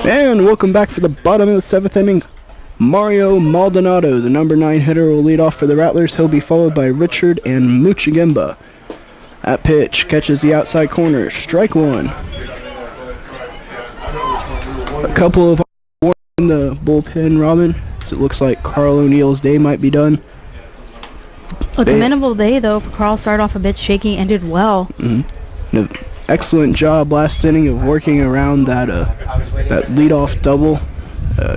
And welcome back for the bottom of the 7th inning. Mario Maldonado, the number 9 hitter, will lead off for the Rattlers. He'll be followed by Richard and Muchigimba. That pitch catches the outside corner. Strike one. A couple of in the bullpen, Robin. So it looks like Carl O'Neill's day might be done. A commendable day, though, for Carl. Started off a bit shaky, ended well. An excellent job last inning of working around that leadoff double.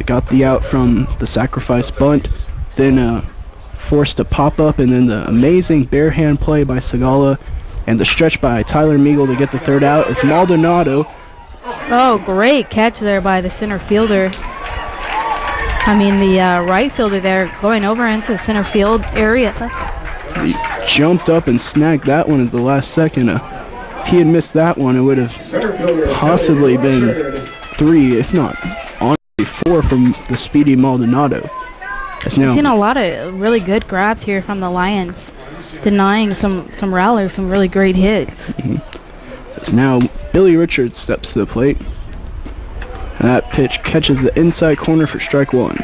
Got the out from the sacrifice bunt. Then forced a pop-up, and then the amazing bare hand play by Segala and the stretch by Tyler Meagle to get the third out as Maldonado. Oh, great catch there by the center fielder. I mean, the right fielder there going over into the center field area. He jumped up and snagged that one at the last second. If he had missed that one, it would have possibly been 3, if not honestly 4 from the speedy Maldonado. We've seen a lot of really good grabs here from the Lions, denying some rallies, some really great hits. So now Billy Richards steps to the plate. And that pitch catches the inside corner for strike one.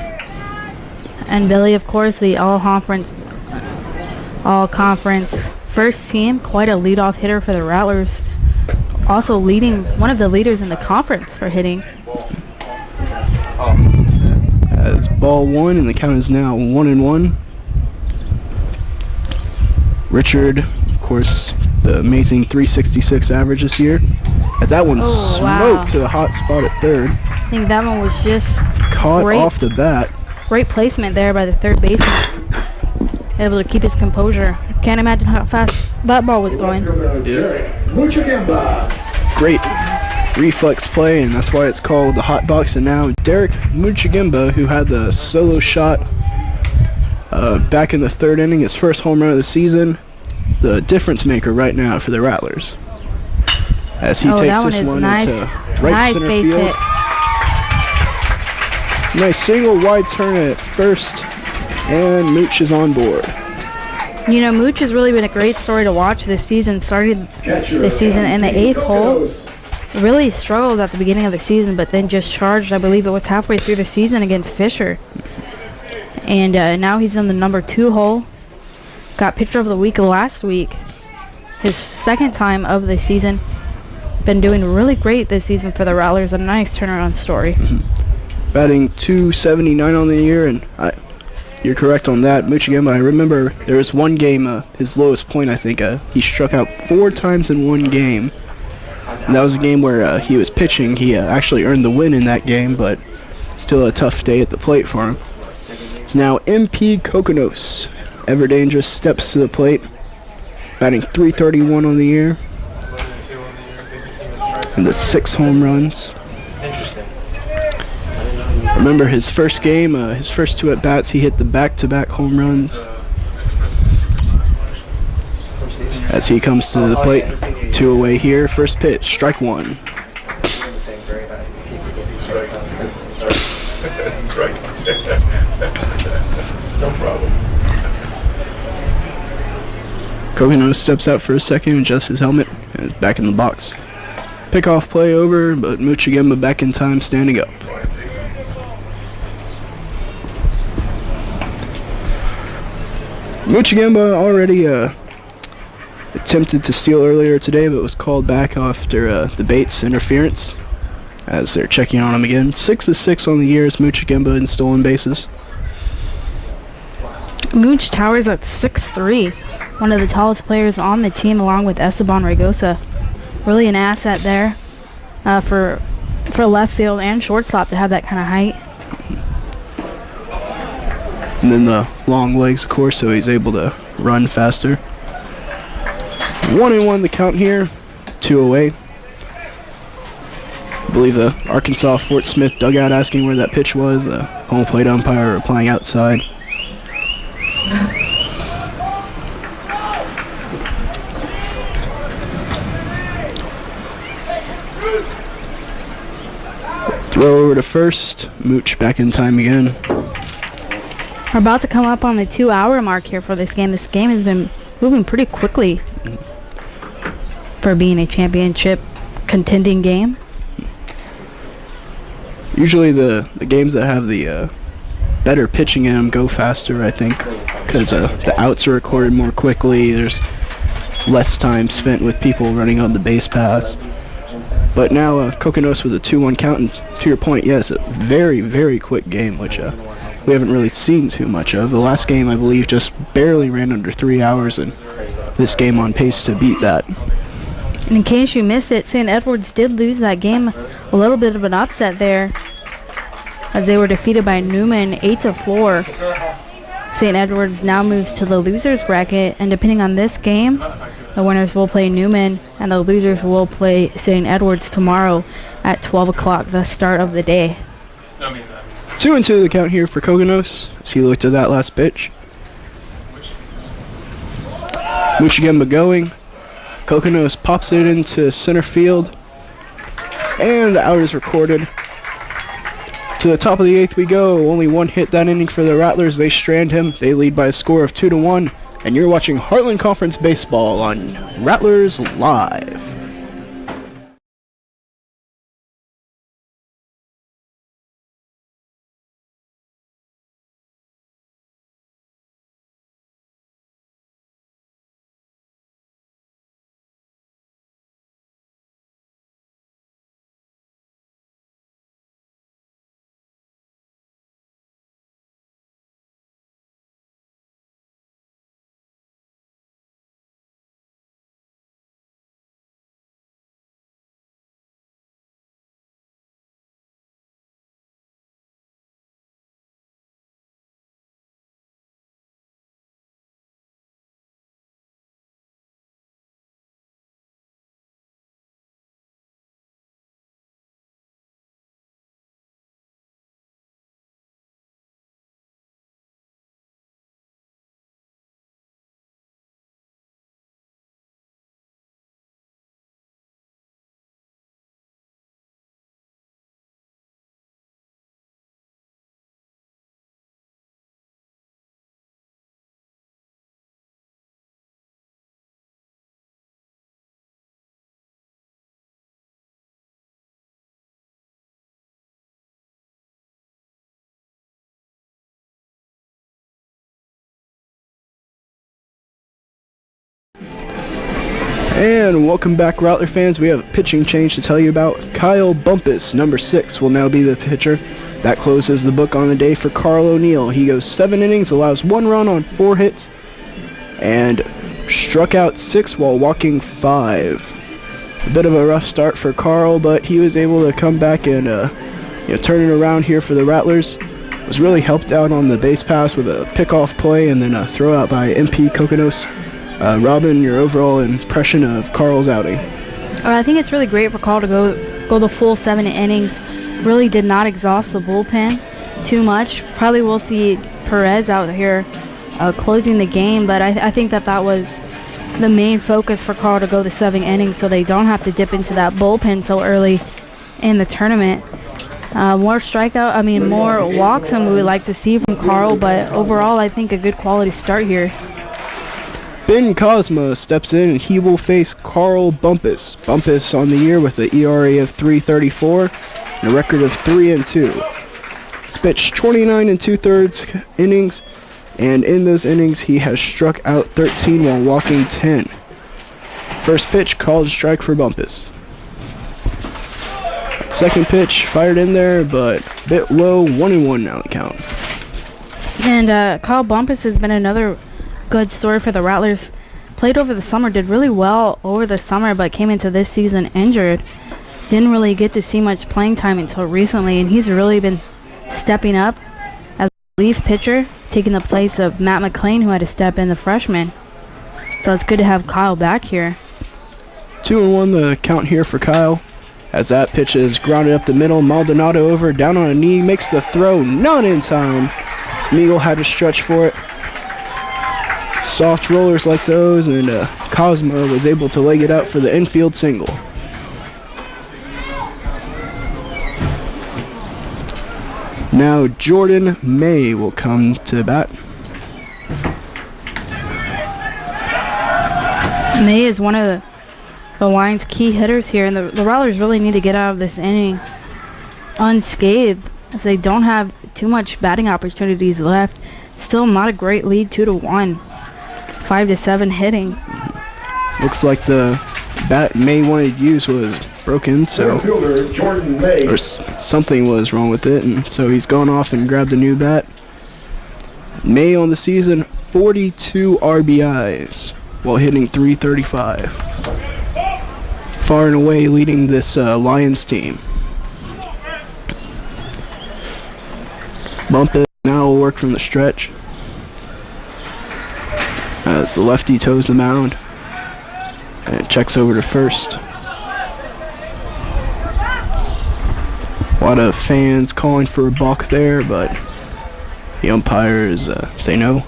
And Billy, of course, the all-conference first team, quite a leadoff hitter for the Rattlers. Also leading, one of the leaders in the conference for hitting. As ball one, and the count is now 1-1. Richard, of course, the amazing 366 average this year. As that one smoked to the hot spot at third. I think that one was just caught off the bat. Great placement there by the third baseman. Able to keep his composure. Can't imagine how fast that ball was going. Great reflex play, and that's why it's called the hot box. And now Derek Muchigimba, who had the solo shot back in the third inning, his first home run of the season, the difference maker right now for the Rattlers. As he takes this one into right center field. Hit. Nice single wide turn at first, and Mooch is on board. You know, Mooch has really been a great story to watch this season. Started this season in the 8th hole. Really struggled at the beginning of the season, but then just charged, I believe it was halfway through the season, against Fisher. And now he's in the number 2 hole. Got pitcher of the week last week. His second time of the season. Been doing really great this season for the Rattlers. A nice turnaround story. Batting .279 on the year, and you're correct on that. Muchigimba, I remember there was one game, his lowest point, I think, he struck out 4 times in one game. And that was a game where he was pitching. He actually earned the win in that game, but still a tough day at the plate for him. It's now MP Kokonos. Ever Dangerous steps to the plate, batting .331 on the year. And the 6 home runs. Remember his first game, his first 2 at-bats, he hit the back-to-back home runs. As he comes to the plate, 2 away here, first pitch, strike one. That's right. No problem. Kokonos steps out for a second, adjusts his helmet, and is back in the box. Pickoff play over, but Muchigimba back in time, standing up. Muchigimba already attempted to steal earlier today, but was called back after the Bates interference, as they're checking on him again. 6-6 on the year is Muchigimba in stolen bases. Mooch towers at 6'3", one of the tallest players on the team, along with Esteban Regosa. Really an asset there for left field and shortstop to have that kind of height. And then the long legs, of course, so he's able to run faster. 1-1 the count here, 2 away. I believe the Arkansas Fort Smith dugout asking where that pitch was. The home plate umpire replying outside. Throw over to first. Mooch back in time again. We're about to come up on the 2-hour mark here for this game. This game has been moving pretty quickly for being a championship contending game. Usually the games that have the better pitching in them go faster, I think, because the outs are recorded more quickly. There's less time spent with people running on the base pass. But now Kokonos with a 2-1 count, and to your point, yes, a very, very quick game, which we haven't really seen too much of. The last game, I believe, just barely ran under 3 hours, and this game on pace to beat that. And in case you missed it, St. Edwards did lose that game. A little bit of an upset there, as they were defeated by Newman 8-4. St. Edwards now moves to the losers bracket, and depending on this game, the winners will play Newman, and the losers will play St. Edwards tomorrow at 12 o'clock, the start of the day. 2-2 the count here for Kokonos, as he looked at that last pitch. Muchigamba going. Kokonos pops it into center field, and the out is recorded. To the top of the 8th we go. Only one hit that inning for the Rattlers. They strand him. They lead by a score of 2-1. And you're watching Heartland Conference Baseball on Rattlers Live. And welcome back, Rattler fans. We have a pitching change to tell you about. Kyle Bumpus, number 6, will now be the pitcher. That closes the book on the day for Carl O'Neill. He goes 7 innings, allows 1 run on 4 hits, and struck out 6 while walking 5. A bit of a rough start for Carl, but he was able to come back and turn it around here for the Rattlers. Was really helped out on the base pass with a pickoff play and then a throw out by MP Kokonos. Robin, your overall impression of Carl's outing? I think it's really great for Carl to go the full 7 innings. Really did not exhaust the bullpen too much. Probably will see Perez out here closing the game, but I think that was the main focus for Carl to go the 7 innings so they don't have to dip into that bullpen so early in the tournament. More walks than we would like to see from Carl, but overall I think a good quality start here. Ben Cosma steps in and he will face Carl Bumpus. Bumpus on the year with an ERA of 3.34 and a record of 3-2. He's pitched 29 2/3 innings, and in those innings he has struck out 13 while walking 10. First pitch, called strike for Bumpus. Second pitch, fired in there, but a bit low, 1-1 now the count. And Kyle Bumpus has been another good story for the Rattlers. Played over the summer, did really well over the summer, but came into this season injured. Didn't really get to see much playing time until recently, and he's really been stepping up as a relief pitcher, taking the place of Matt McLean, who had to step in, the freshman. So it's good to have Kyle back here. 2-1 the count here for Kyle. As that pitch is grounded up the middle, Maldonado over, down on a knee, makes the throw, not in time. Smeagol had to stretch for it. Soft rollers like those, and Cosmo was able to leg it out for the infield single. Now Jordan May will come to bat. May is one of the line's key hitters here, and the Rattlers really need to get out of this inning unscathed, as they don't have too much batting opportunities left. Still not a great lead, 2-1. 5-7 hitting. Looks like the bat May wanted to use was broken, so Fielder Jordan May. or something was wrong with it, and so he's gone off and grabbed a new bat. May on the season, 42 RBIs while hitting .335. Far and away leading this Lions team. Bumpus now will work from the stretch as the lefty toes the mound and checks over to first. A lot of fans calling for a balk there, but the umpires say no.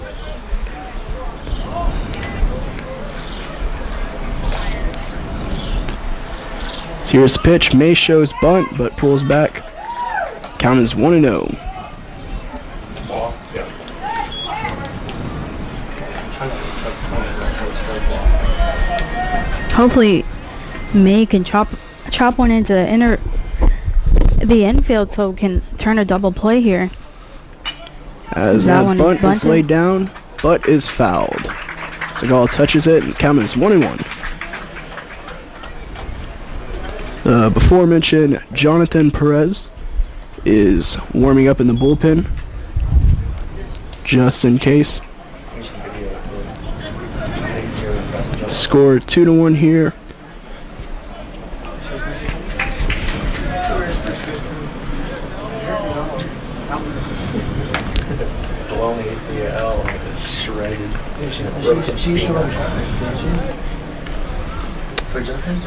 So here's the pitch. May shows bunt, but pulls back. Count is 1-0. Ball, yeah. Hopefully, May can chop one into the infield so we can turn a double play here. As That that one is bunt is bunted. laid down, but is fouled. Seagal touches it, and count is 1-1. The before mentioned Jonathan Perez is warming up in the bullpen, just in case. Score 2-1 here. Blown ACL, shredded. She used to run track, didn't she? For Johnson?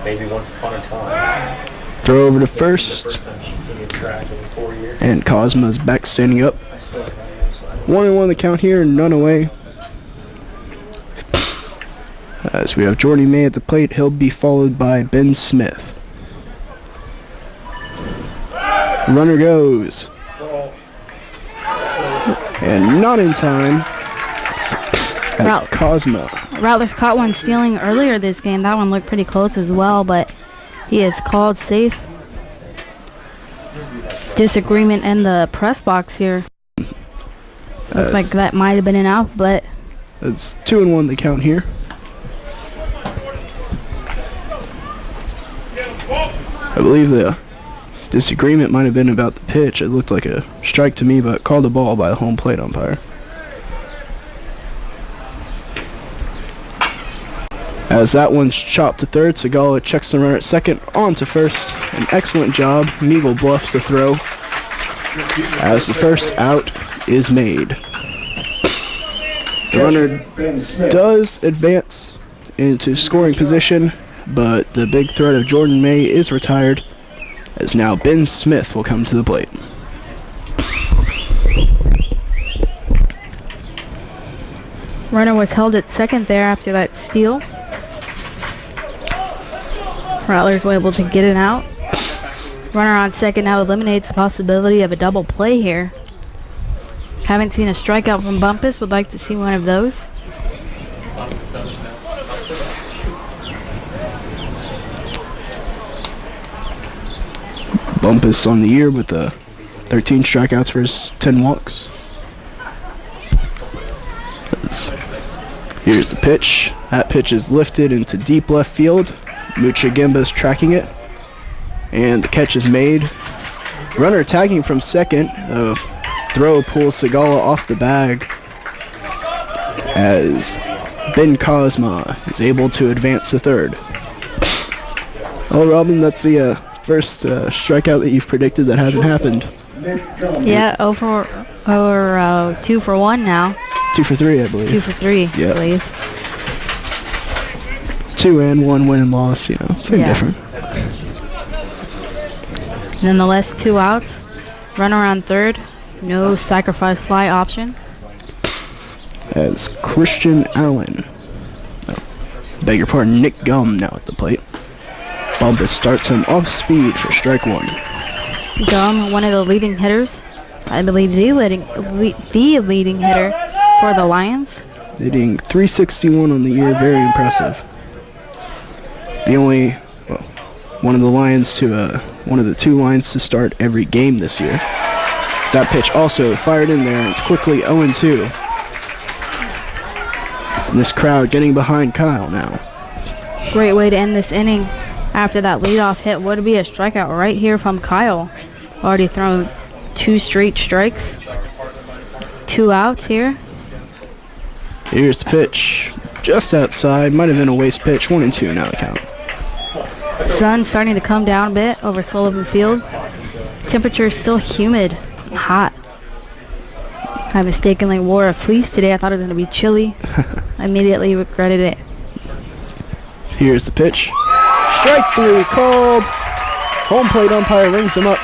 Maybe once upon a time. Throw over to The first, first time she's seen it track in 4 years. and Cosma's back standing up. I still have that, so I don't 1-1 the count here, none away. As we have Jordy May at the plate, he'll be followed by Ben Smith. Runner goes. And not in time. As Route. Cosma. Rattlers caught one stealing earlier this game. That one looked pretty close as well, but he is called safe. Disagreement in the press box here. Looks like that might have been an out, but It's 2-1 the count here. I believe the disagreement might have been about the pitch. It looked like a strike to me, but called a ball by the home plate umpire. As that one's chopped to third, Segala checks the runner at second, on to first. An excellent job. Meagle bluffs the throw as the first out is made. The runner Ben Smith. does advance into scoring position, but the big threat of Jordan May is retired, as now Ben Smith will come to the plate. runner was held at second there after that steal. Rattlers were able to get it out. Runner on second now eliminates the possibility of a double play here. Haven't seen a strikeout from Bumpus. Would like to see one of those. Bumpus on the year with 13 strikeouts for his 10 walks. Here's the pitch. That pitch is lifted into deep left field. Muchagimba's tracking it. And the catch is made. Runner tagging from second. Throw pulls Segala off the bag as Ben Cosma is able to advance to third. Oh, Robin, that's the first strikeout that you've predicted that hasn't happened. Yeah, 2 for 1 now. 2 for 3, I believe. 2 for 3, Yeah. I believe. 2 and 1 win and loss, you know, same Yeah. different. And then the last 2 outs. Runner on third. No sacrifice fly option. As Christian Allen, beg your pardon, Nick Gum now at the plate. Bumpus starts him off speed for strike one. Gum, one of the leading hitters. I believe the leading hitter for the Lions. Hitting .361 on the year, very impressive. The only, well, one of the Lions to, one of the 2 Lions to start every game this year. That pitch also fired in there, and it's quickly 0-2. And this crowd getting behind Kyle now. Great way to end this inning after that leadoff hit. Would be a strikeout right here from Kyle. Already thrown 2 straight strikes. 2 outs here. Here's the pitch. Just outside. Might have been a waste pitch. 1-2 now the count. Sun's starting to come down a bit over Sullivan Field. Temperature is still humid and hot. I mistakenly wore a fleece today. I thought it was going to be chilly. I immediately regretted it. Here's the pitch. Strike 3 called. Home plate umpire rings him up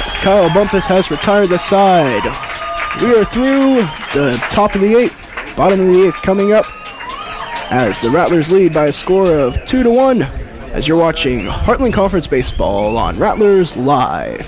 as Kyle Bumpus has retired the side. We are through the top of the 8th. Bottom of the 8th coming up as the Rattlers lead by a score of 2-1 as you're watching Heartland Conference Baseball on Rattlers Live.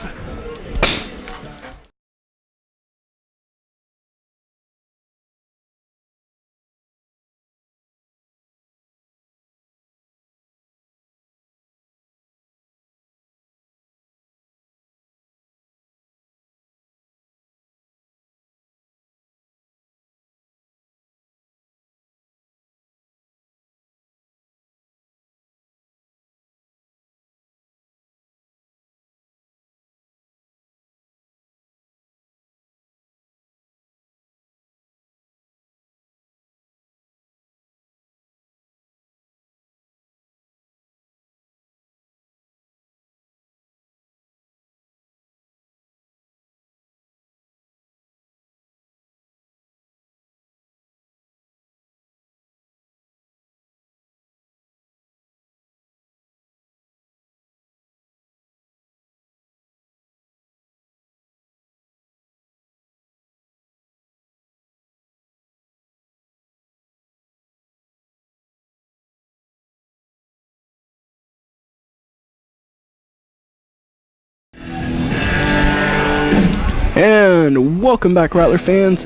And welcome back, Rattler fans.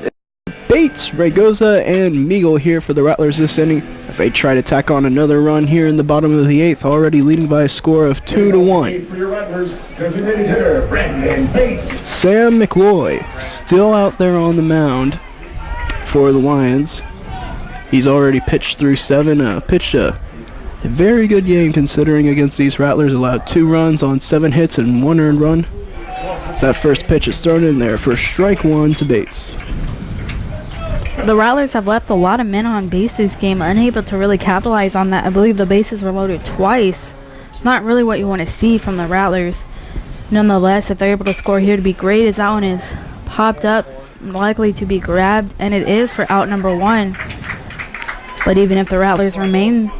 Bates, Ragoza, and Meagle here for the Rattlers this inning as they try to tack on another run here in the bottom of the 8th, already leading by a score of 2-1. For your Rattlers, designated hitter, Brandon Bates. Sam McLoy still out there on the mound for the Lions. He's already pitched through 7, pitched a very good game considering against these Rattlers, allowed 2 runs on 7 hits and 1 earned run. So that first pitch is thrown in there for strike 1 to Bates. The Rattlers have left a lot of men on base this game, unable to really capitalize on that. I believe the bases were loaded twice. Not really what you want to see from the Rattlers. Nonetheless, if they're able to score here, to be great, as that one is popped up, likely to be grabbed, and it is for out number 1. But even if the Rattlers remain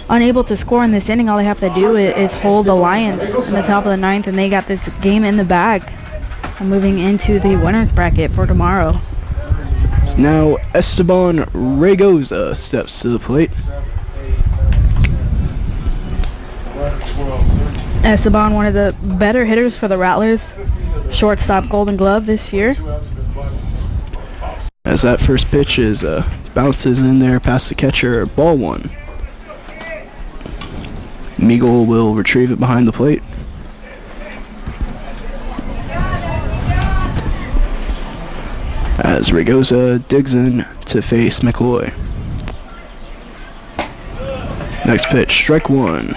unable to score in this inning, all they have to do is hold the Lions in the top of the 9th, and they got this game in the bag. And moving into the winner's bracket for tomorrow. So now Esteban Ragoza steps to the plate. Esteban, one of the better hitters for the Rattlers. Shortstop Golden Glove this year. As that first pitch is bounces in there past the catcher, ball 1. Meagle will retrieve it behind the plate. As Ragoza digs in to face McLoy. Next pitch, strike 1.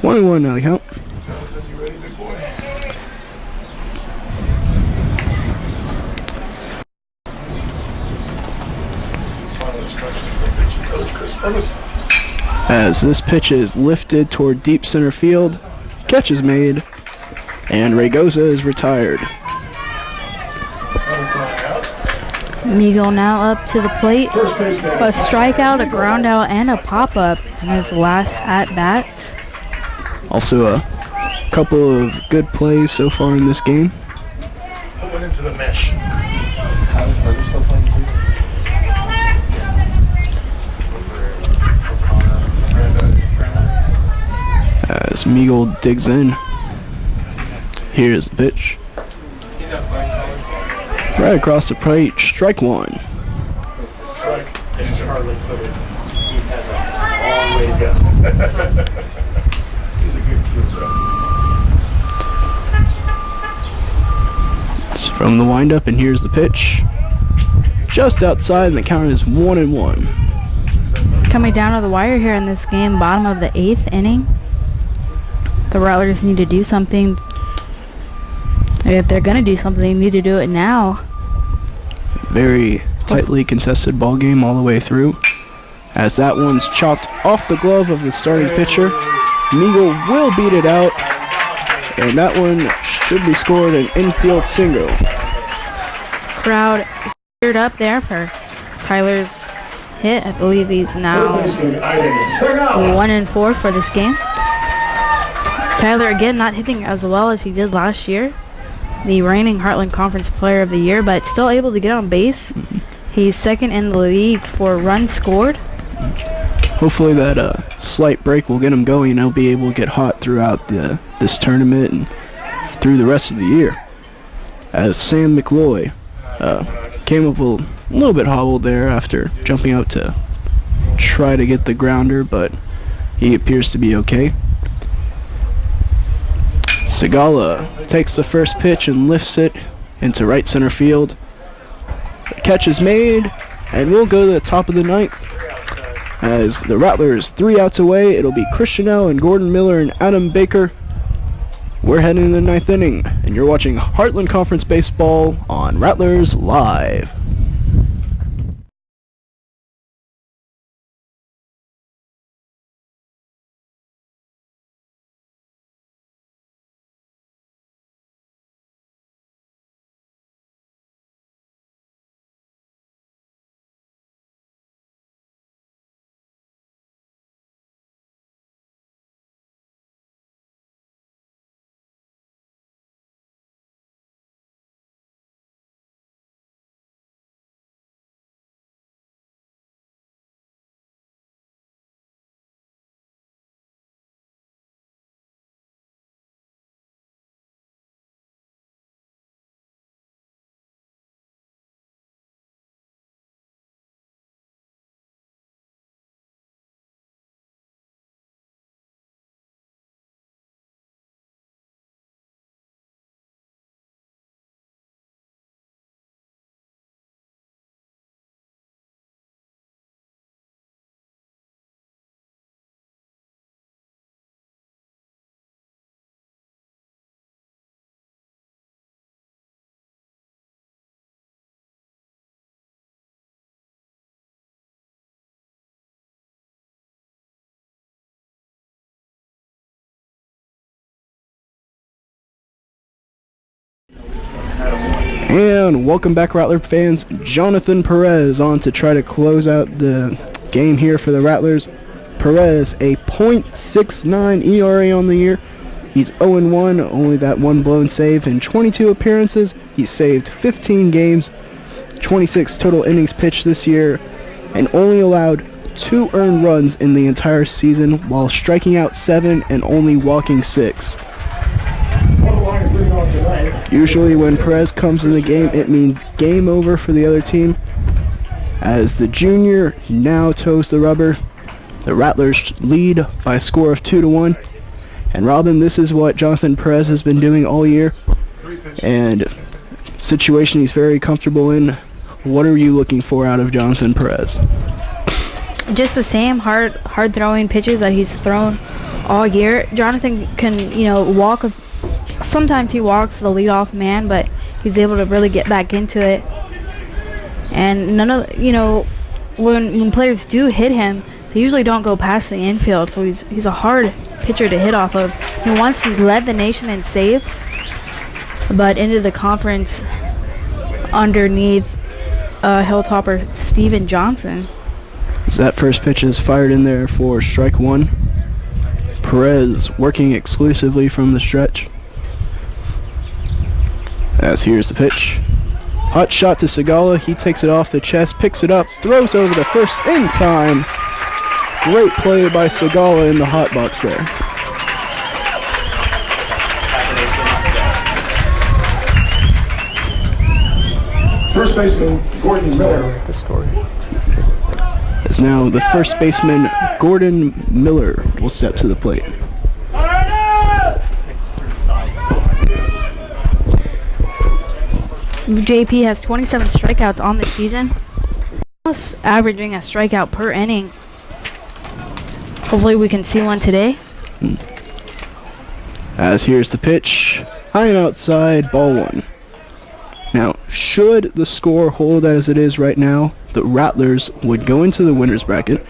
1-1 now the count. As this pitch is lifted toward deep center field, catch is made, and Ragoza is retired. Meagle now up to the plate. A strikeout, a ground out, and a pop-up in his last at-bats. Also a couple of good plays so far in this game. Went into the mesh. As Meagle digs in. Here's the pitch. Right across the plate, strike 1. Strike. And Charlie put it. He has a long way to go. He's a good fielder. It's from the windup, and here's the pitch. Just outside, and the count is 1-1. coming down to the wire here in this game, bottom of the 8th inning. The Rattlers need to do something. If they're going to do something, they need to do it now. Very tightly contested ball game all the way through, as that one's chopped off the glove of the starting pitcher. Meagle will beat it out, and that one should be scored an infield single. Crowd cheered up there for Tyler's hit. I believe he's now 1-4 for this game. Tyler again not hitting as well as he did last year, the reigning Heartland Conference Player of the Year, but still able to get on base. He's second in the league for runs scored. Hopefully that slight break will get him going, and he'll be able to get hot throughout this tournament and through the rest of the year. As Sam McLoy came up a little bit hobbled there after jumping out to try to get the grounder, but he appears to be okay. Segala takes the first pitch and lifts it into right center field. The catch is made, and we'll go to the top of the 9th. As the Rattlers 3 outs away, it'll be Christian L. and Gordon Miller and Adam Baker. We're heading to the 9th inning, and you're watching Heartland Conference Baseball on Rattlers Live. And welcome back, Rattler fans. Jonathan Perez on to try to close out the game here for the Rattlers. Perez, a .69 ERA on the year. He's 0-1, only that one blown save in 22 appearances. He's saved 15 games, 26 total innings pitched this year, and only allowed 2 earned runs in the entire season, while striking out 7 and only walking 6. Usually when Perez comes in the game, it means game over for the other team, as the junior now toes the rubber. The Rattlers lead by a score of 2-1. And Robin, this is what Jonathan Perez has been doing all year, and situation he's very comfortable in. What are you looking for out of Jonathan Perez? Just the same hard throwing pitches that he's thrown all year. Jonathan can, walk. Sometimes he walks the leadoff man, but he's able to really get back into it. And none of, when players do hit him, they usually don't go past the infield. So he's a hard pitcher to hit off of. He once led the nation in saves, but ended the conference underneath Hilltopper Steven Johnson. So that first pitch is fired in there for strike 1. Perez working exclusively from the stretch. As here's the pitch. Hot shot to Segala. He takes it off the chest, picks it up, throws over the first in time. Great play by Segala in the hot box there. First baseman Gordon Miller. As now the first baseman Gordon Miller will step to the plate. JP has 27 strikeouts on the season, almost averaging a strikeout per inning. Hopefully we can see one today. As here's the pitch. High and outside, ball 1. Now, should the score hold as it is right now, the Rattlers would go into the winner's bracket,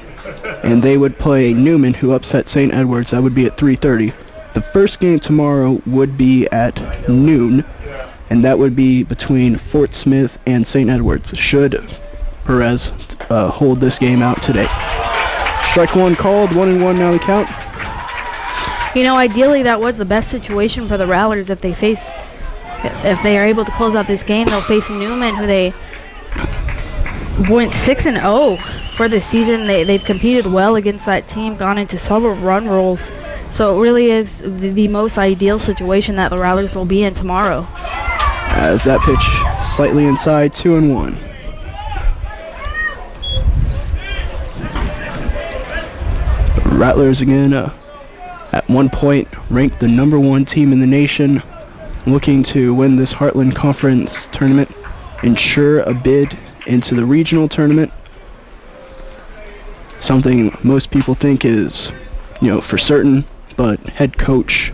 and they would play Newman, who upset St. Edwards. That would be at 3:30. The first game tomorrow would be at noon, and that would be between Fort Smith and St. Edwards, should Perez hold this game out today. Strike 1 called, 1-1 now the count. You know, ideally that was the best situation for the Rattlers. If they are able to close out this game, they'll face Newman, who they went 6-0 for the season. They've competed well against that team, gone into several run rolls. So it really is the most ideal situation that the Rattlers will be in tomorrow. As that pitch slightly inside, 2-1. Rattlers again, at one point ranked the #1 team in the nation, looking to win this Heartland Conference tournament, ensure a bid into the regional tournament. Something most people think is, for certain, but head coach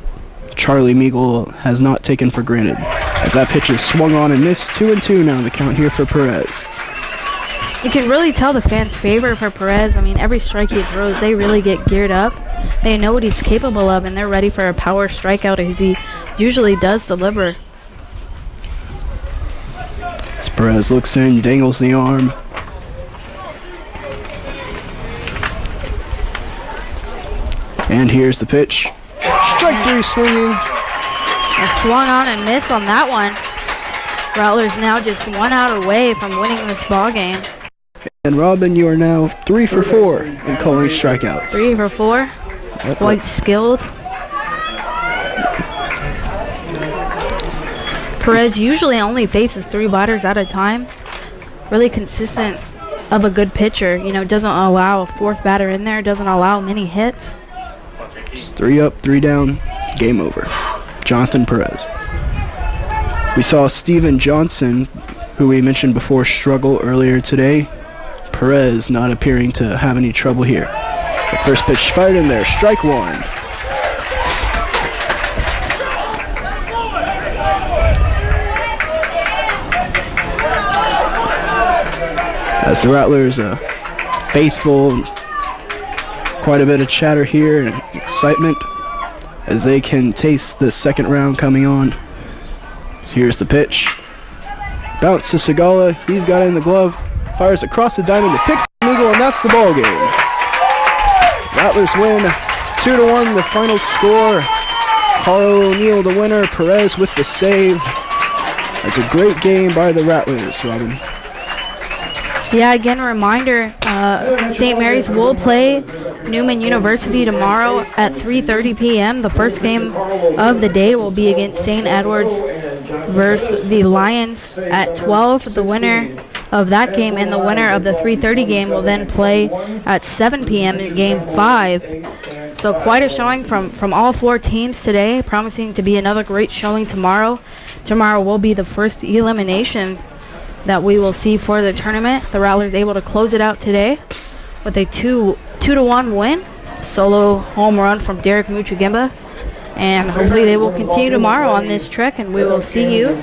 Charlie Meagle has not taken for granted. As that pitch is swung on and missed, 2-2 now the count here for Perez. You can really tell the fans' favor for Perez. I mean, every strike he throws, they really get geared up. They know what he's capable of, and they're ready for a power strikeout, as he usually does deliver. As Perez looks in, dangles the arm. And here's the pitch. Strike 3 swinging. And swung on and missed on that one. Rattlers now just 1 out away from winning this ball game. And Robin, you are now 3 for 4 in calling strikeouts. 3 for 4. Quite skilled. Perez usually only faces 3 batters at a time. Really consistent of a good pitcher. Doesn't allow a 4th batter in there. Doesn't allow many hits. It's 3 up, 3 down. Game over. Jonathan Perez. We saw Steven Johnson, who we mentioned before, struggle earlier today. Perez not appearing to have any trouble here. The first pitch fired in there, strike 1. As the Rattlers, faithful, quite a bit of chatter here and excitement as they can taste the second round coming on. So here's the pitch. Bounce to Segala, he's got it in the glove. Fires across the diamond to pick Eagle, and that's the ball game. Rattlers win 2-1, the final score. Carl O'Neill the winner, Perez with the save. That's a great game by the Rattlers, Robin. Yeah, again, a reminder, St. Mary's will play Newman University tomorrow at 3:30 p.m. The first game of the day will be against St. Edwards versus the Lions at 12. The winner of that game and the winner of the 3:30 game will then play at 7 p.m. in Game 5. So quite a showing from all 4 teams today, promising to be another great showing tomorrow. Tomorrow will be the first elimination that we will see for the tournament. The Rattlers able to close it out today with a 2-1 win. Solo home run from Derek Muchagimba. And hopefully they will continue tomorrow on this trek, and we will see you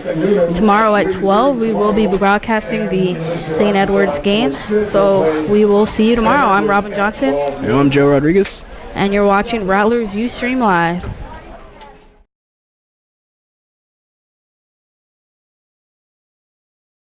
tomorrow at 12. We will be broadcasting the St. Edwards game, so we will see you tomorrow. I'm Robin Johnson. And I'm Joe Rodriguez. And you're watching Rattlers Ustream Live.